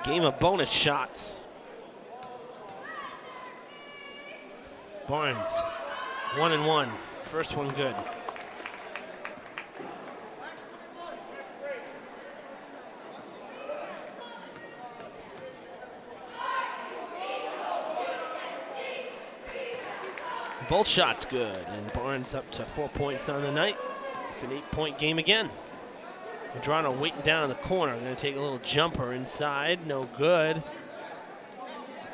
game of bonus shots. Barnes, 1-1. First one good. Both shots good, and Barnes up to 4 points on the night. It's an 8-point game again. Medrano waiting down in the corner. Going to take a little jumper inside, no good.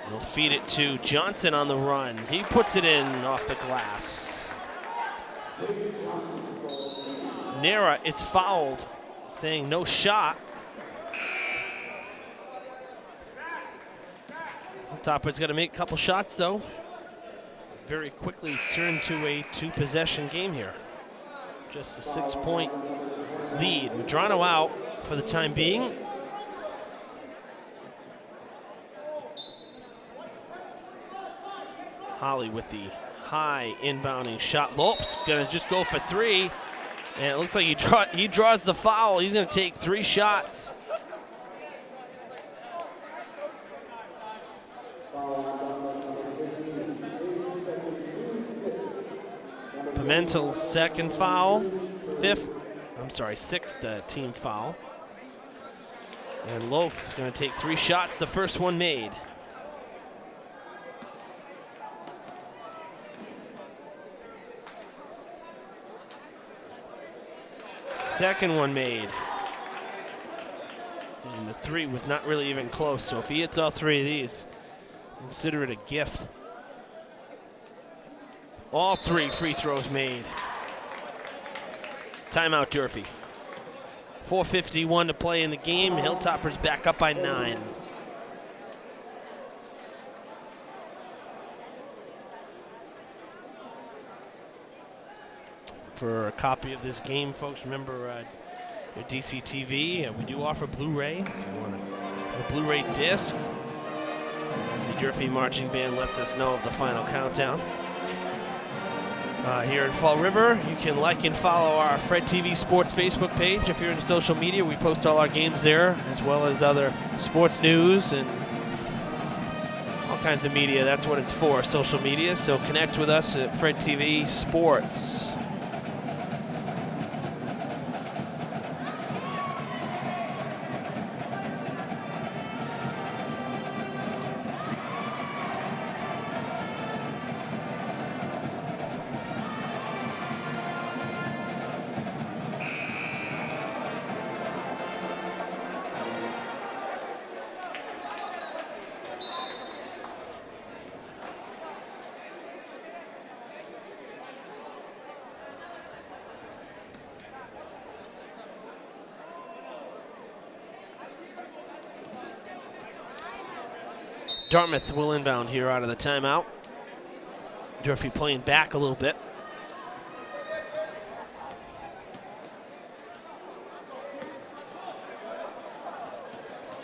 He'll feed it to Johnson on the run. He puts it in off the glass. Nera is fouled, saying no shot. Topper's got to make a couple shots though. Very quickly turn to a 2-possession game here. Just a 6-point lead. Medrano out for the time being. Holly with the high inbounding shot. Lopes gonna just go for 3. And it looks like he draws the foul. He's gonna take 3 shots. Pimentel's second foul, 6th team foul. And Lopes going to take 3 shots, the first one made. Second one made. And the 3 was not really even close, so if he hits all 3 of these, consider it a gift. All 3 free throws made. Timeout, Durfee. 4:51 to play in the game. Hilltoppers back up by 9. For a copy of this game, folks, remember your DCTV. We do offer Blu-ray if you want a Blu-ray disc. As the Durfee marching band lets us know of the final countdown. Here in Fall River, you can like and follow our Fred TV Sports Facebook page. If you're into social media, we post all our games there, as well as other sports news and all kinds of media. That's what it's for, social media. So connect with us at Fred TV Sports. Dartmouth will inbound here out of the timeout. Durfee playing back a little bit.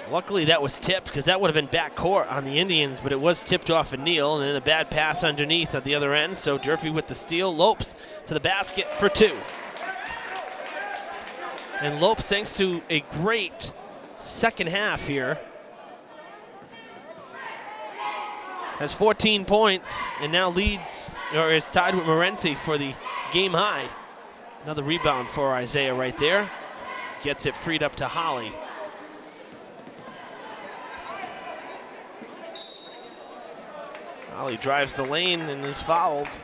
Luckily that was tipped, because that would have been backcourt on the Indians, but it was tipped off of Neal, and then a bad pass underneath at the other end. So Durfee with the steal. Lopes to the basket for 2. And Lopes, thanks to a great second half here, has 14 points and now leads, or is tied with Morency for the game high. Another rebound for Isaiah right there. Gets it freed up to Holly. Holly drives the lane and is fouled.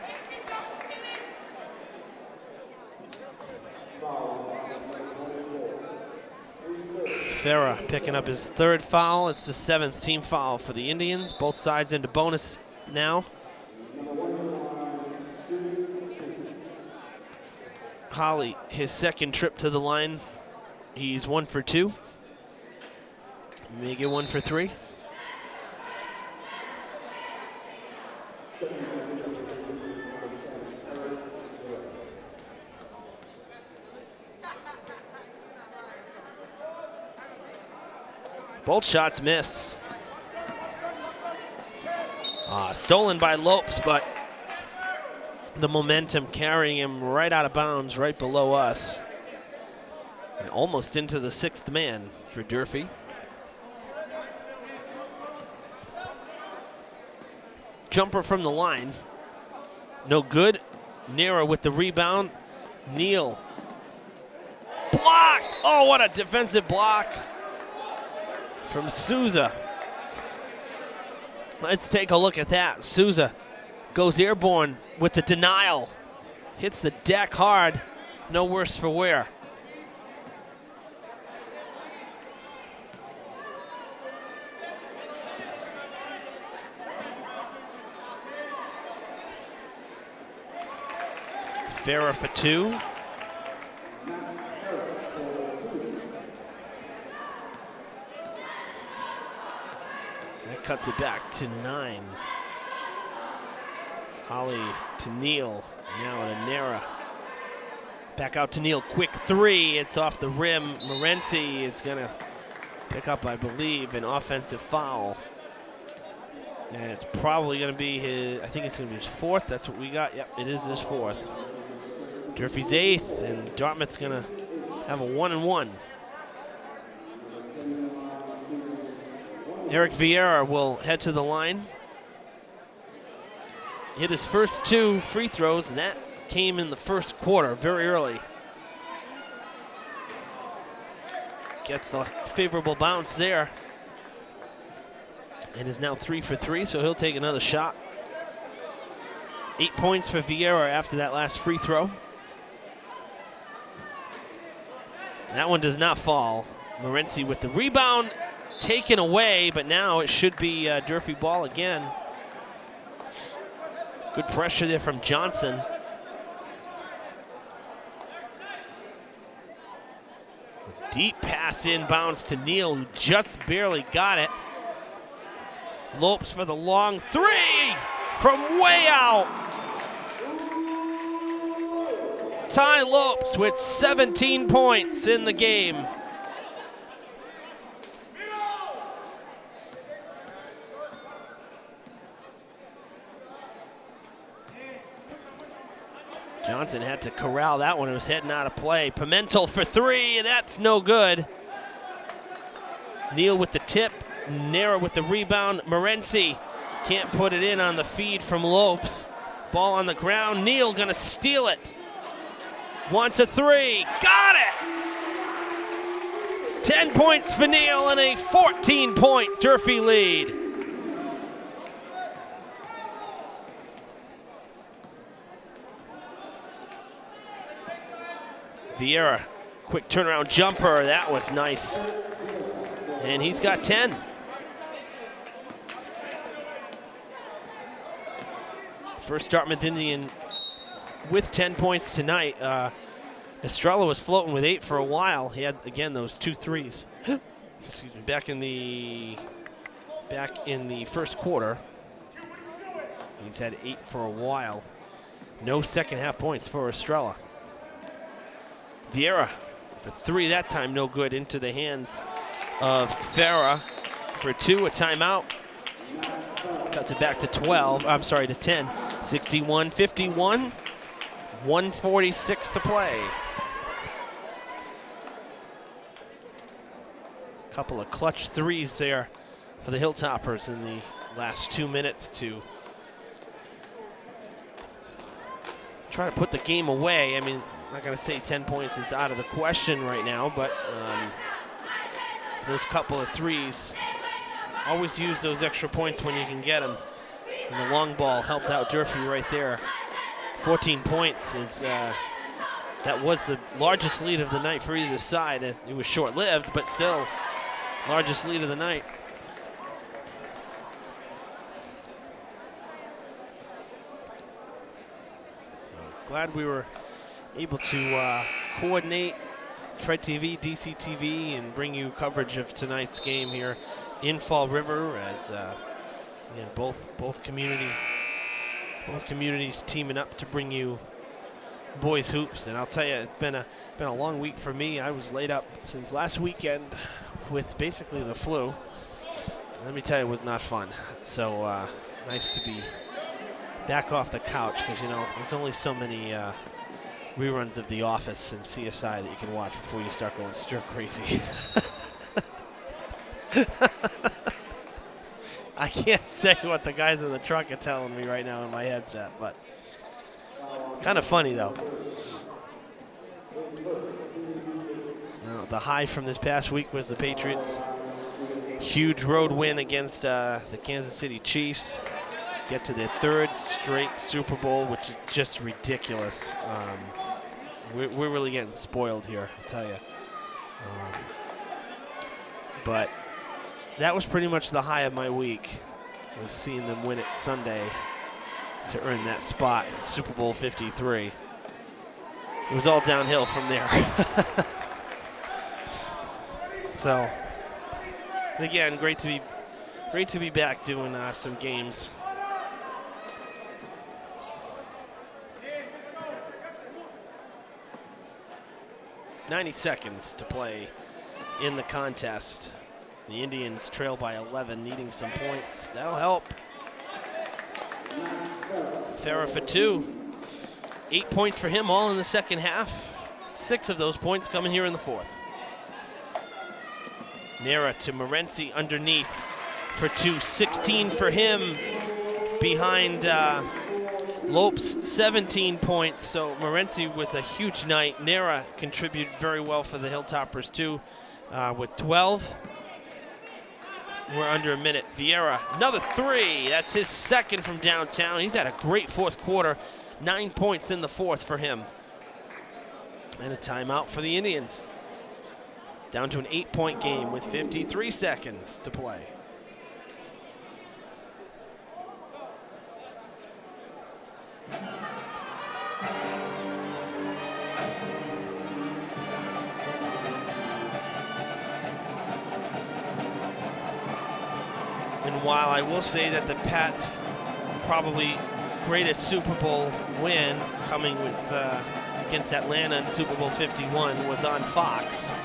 Farah picking up his 3rd foul. It's the 7th team foul for the Indians. Both sides into bonus now. Holly, his 2nd trip to the line. He's 1 for 2. May get 1 for 3. Both shots miss. Stolen by Lopes, but the momentum carrying him right out of bounds, right below us. And almost into the 6th man for Durfee. Jumper from the line. No good. Nera with the rebound. Neal. Blocked! Oh, what a defensive block from Souza. Let's take a look at that. Souza goes airborne with the denial. Hits the deck hard. No worse for wear. Farah for 2. That cuts it back to 9. Holly to Neal, now to Nera. Back out to Neal, quick 3, it's off the rim. Morency is gonna pick up, I believe, an offensive foul. And it's probably gonna be his, I think it's gonna be his 4th, that's what we got. Yep, it is his 4th. Durfee's 8th, and Dartmouth's gonna have a 1-and-1. Eric Vieira will head to the line. Hit his first 2 free throws, and that came in the 1st quarter, very early. Gets the favorable bounce there. And is now 3 for 3, so he'll take another shot. 8 points for Vieira after that last free throw. That one does not fall. Morency with the rebound taken away, but now it should be Durfee ball again. Good pressure there from Johnson. Deep pass inbounds to Neal, who just barely got it. Lopes for the long 3 from way out. Ty Lopes with 17 points in the game. Johnson had to corral that one. It was heading out of play. Pimentel for 3, and that's no good. Neal with the tip. Nera with the rebound. Morency can't put it in on the feed from Lopes. Ball on the ground. Neal gonna steal it. Wants a 3. Got it! 10 points for Neal and a 14-point Durfee lead. Vieira, quick turnaround jumper. That was nice. And he's got 10. First Dartmouth Indian with 10 points tonight. Estrella was floating with 8 for a while. He had, again, those 2 threes. Excuse me, back in the back in the first quarter. He's had 8 for a while. No second half points for Estrella. Vieira for 3 that time, no good, into the hands of Farah for 2, a timeout. Cuts it back to 10. 61-51, 1:46 to play. Couple of clutch threes there for the Hilltoppers in the last 2 minutes to try to put the game away. I mean, I'm not going to say 10 points is out of the question right now, but those couple of threes, always use those extra points when you can get them. And the long ball helped out Durfee right there. 14 points is that was the largest lead of the night for either side. It was short-lived, but still largest lead of the night. Glad we were able to coordinate Tread TV, DCTV, and bring you coverage of tonight's game here in Fall River, as again, both communities teaming up to bring you boys hoops. And I'll tell you, it's been a long week for me. I was laid up since last weekend with basically the flu. Let me tell you, it was not fun. So nice to be back off the couch, because you know there's only so many reruns of The Office and CSI that you can watch before you start going stir crazy. I can't say what the guys in the truck are telling me right now in my headset, but kind of funny though. Now, the high from this past week was the Patriots' huge road win against the Kansas City Chiefs. Get to their 3rd straight Super Bowl, which is just ridiculous. We're really getting spoiled here, I tell you. But that was pretty much the high of my week, was seeing them win it Sunday to earn that spot in Super Bowl 53. It was all downhill from there. So, and again, great to be back doing some games. 90 seconds to play in the contest. The Indians trail by 11, needing some points. That'll help. Farah for 2. 8 points for him, all in the second half. 6 of those points coming here in the 4th. Nera to Morency underneath for 2. 16 for him behind Lopes, 17 points. So Morency with a huge night. Nera contributed very well for the Hilltoppers too, with 12. We're under a minute. Vieira, another 3. That's his 2nd from downtown. He's had a great 4th quarter. 9 points in the 4th for him. And a timeout for the Indians. Down to an 8-point game with 53 seconds to play. And while I will say that the Pats' probably greatest Super Bowl win, coming with against Atlanta in Super Bowl 51, was on Fox.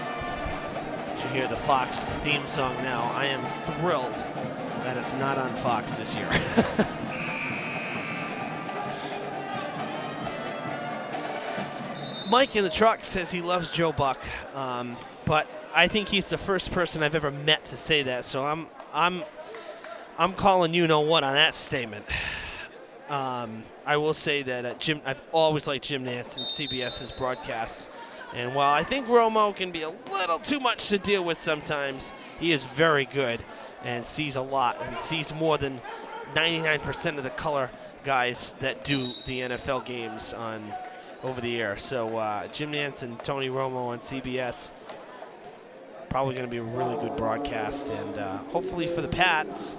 You hear the Fox theme song now. I am thrilled that it's not on Fox this year. Mike in the truck says he loves Joe Buck, but I think he's the first person I've ever met to say that. So I'm calling you know what on that statement. I will say that I've always liked Jim Nantz and CBS's broadcasts. And while I think Romo can be a little too much to deal with sometimes, he is very good and sees a lot and sees more than 99% of the color guys that do the NFL games over the air. So Jim Nantz and Tony Romo on CBS, probably going to be a really good broadcast. And hopefully for the Pats,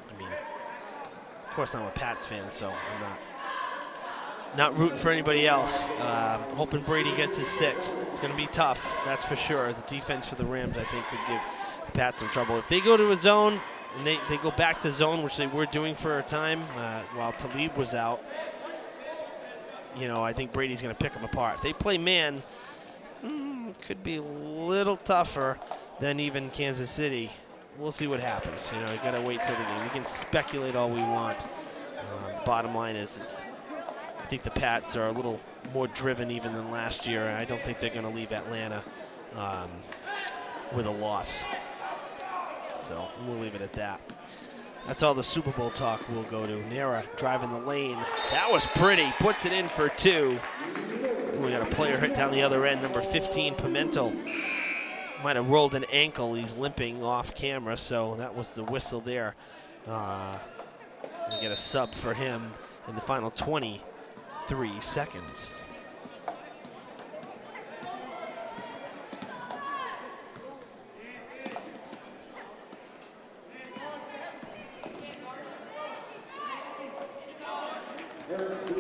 I mean, of course I'm a Pats fan, so I'm not rooting for anybody else. Hoping Brady gets his 6th. It's going to be tough, that's for sure. The defense for the Rams, I think, could give the Pats some trouble. If they go to a zone and they go back to zone, which they were doing for a time while Talib was out, I think Brady's going to pick them apart. If they play man, it could be a little tougher than even Kansas City. We'll see what happens. You got to wait till the game. We can speculate all we want. Bottom line is I think the Pats are a little more driven even than last year. I don't think they're going to leave Atlanta with a loss. So we'll leave it at that. That's all the Super Bowl talk we'll go to. Nera driving the lane. That was pretty. Puts it in for 2. We got a player hit down the other end, number 15, Pimentel. Might have rolled an ankle. He's limping off camera, so that was the whistle there. We get a sub for him in the final 23 seconds.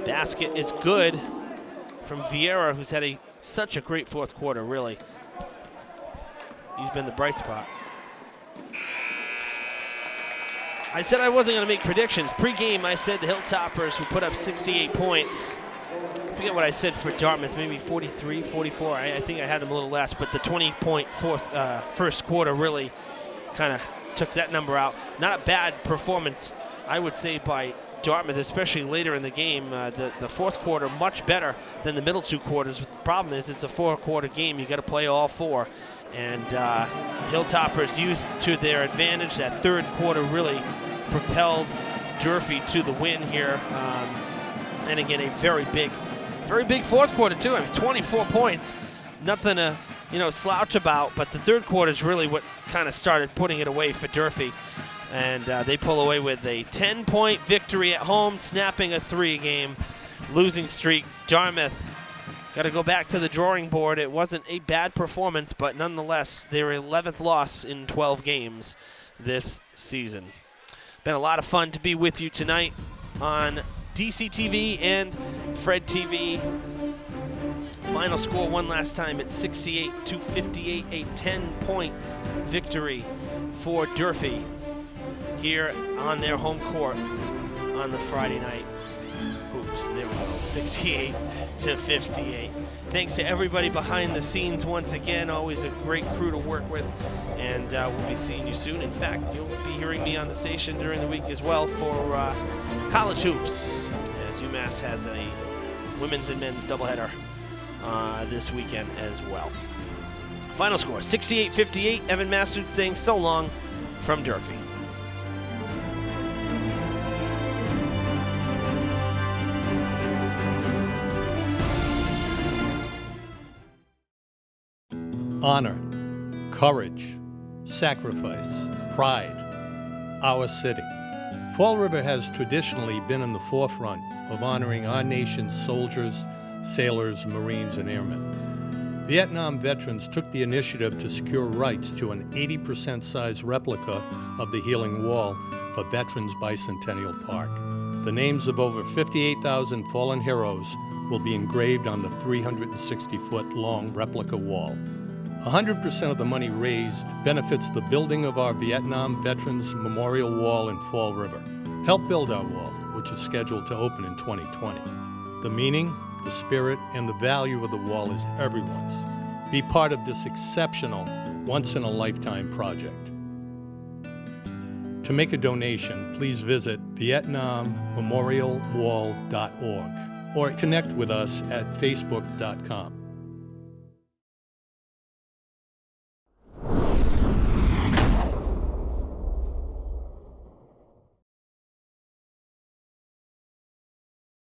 Basket is good from Vieira, who's had such a great fourth quarter, really. He's been the bright spot. I said I wasn't going to make predictions. Pre-game, I said the Hilltoppers would put up 68 points. I forget what I said for Dartmouth, maybe 43, 44. I think I had them a little less, but the 20-point first quarter really kind of took that number out. Not a bad performance, I would say, by Dartmouth, especially later in the game. The fourth quarter much better than the middle 2 quarters. But the problem is it's a 4-quarter game. You got to play all 4. And Hilltoppers used to their advantage. That third quarter really propelled Durfee to the win here. And again, a very big fourth quarter too. I mean, 24 points, nothing to slouch about. But the third quarter is really what kind of started putting it away for Durfee. And they pull away with a 10-point victory at home, snapping a 3-game losing streak. Dartmouth got to go back to the drawing board. It wasn't a bad performance, but nonetheless, their 11th loss in 12 games this season. Been a lot of fun to be with you tonight on DCTV and Fred TV. Final score one last time at 68-58, a 10-point victory for Durfee here on their home court on the Friday night. Oops, there we go, 68-58. Thanks to everybody behind the scenes once again. Always a great crew to work with, and we'll be seeing you soon. In fact, you'll be hearing me on the station during the week as well for college hoops, as UMass has a women's and men's doubleheader this weekend as well. Final score, 68-58. Evan Masters saying so long from Durfee. Honor, courage, sacrifice, pride, our city. Fall River has traditionally been in the forefront of honoring our nation's soldiers, sailors, Marines, and airmen. Vietnam veterans took the initiative to secure rights to an 80% size replica of the Healing Wall for Veterans Bicentennial Park. The names of over 58,000 fallen heroes will be engraved on the 360-foot long replica wall. 100% of the money raised benefits the building of our Vietnam Veterans Memorial Wall in Fall River. Help build our wall, which is scheduled to open in 2020. The meaning, the spirit, and the value of the wall is everyone's. Be part of this exceptional, once-in-a-lifetime project. To make a donation, please visit VietnamMemorialWall.org or connect with us at Facebook.com.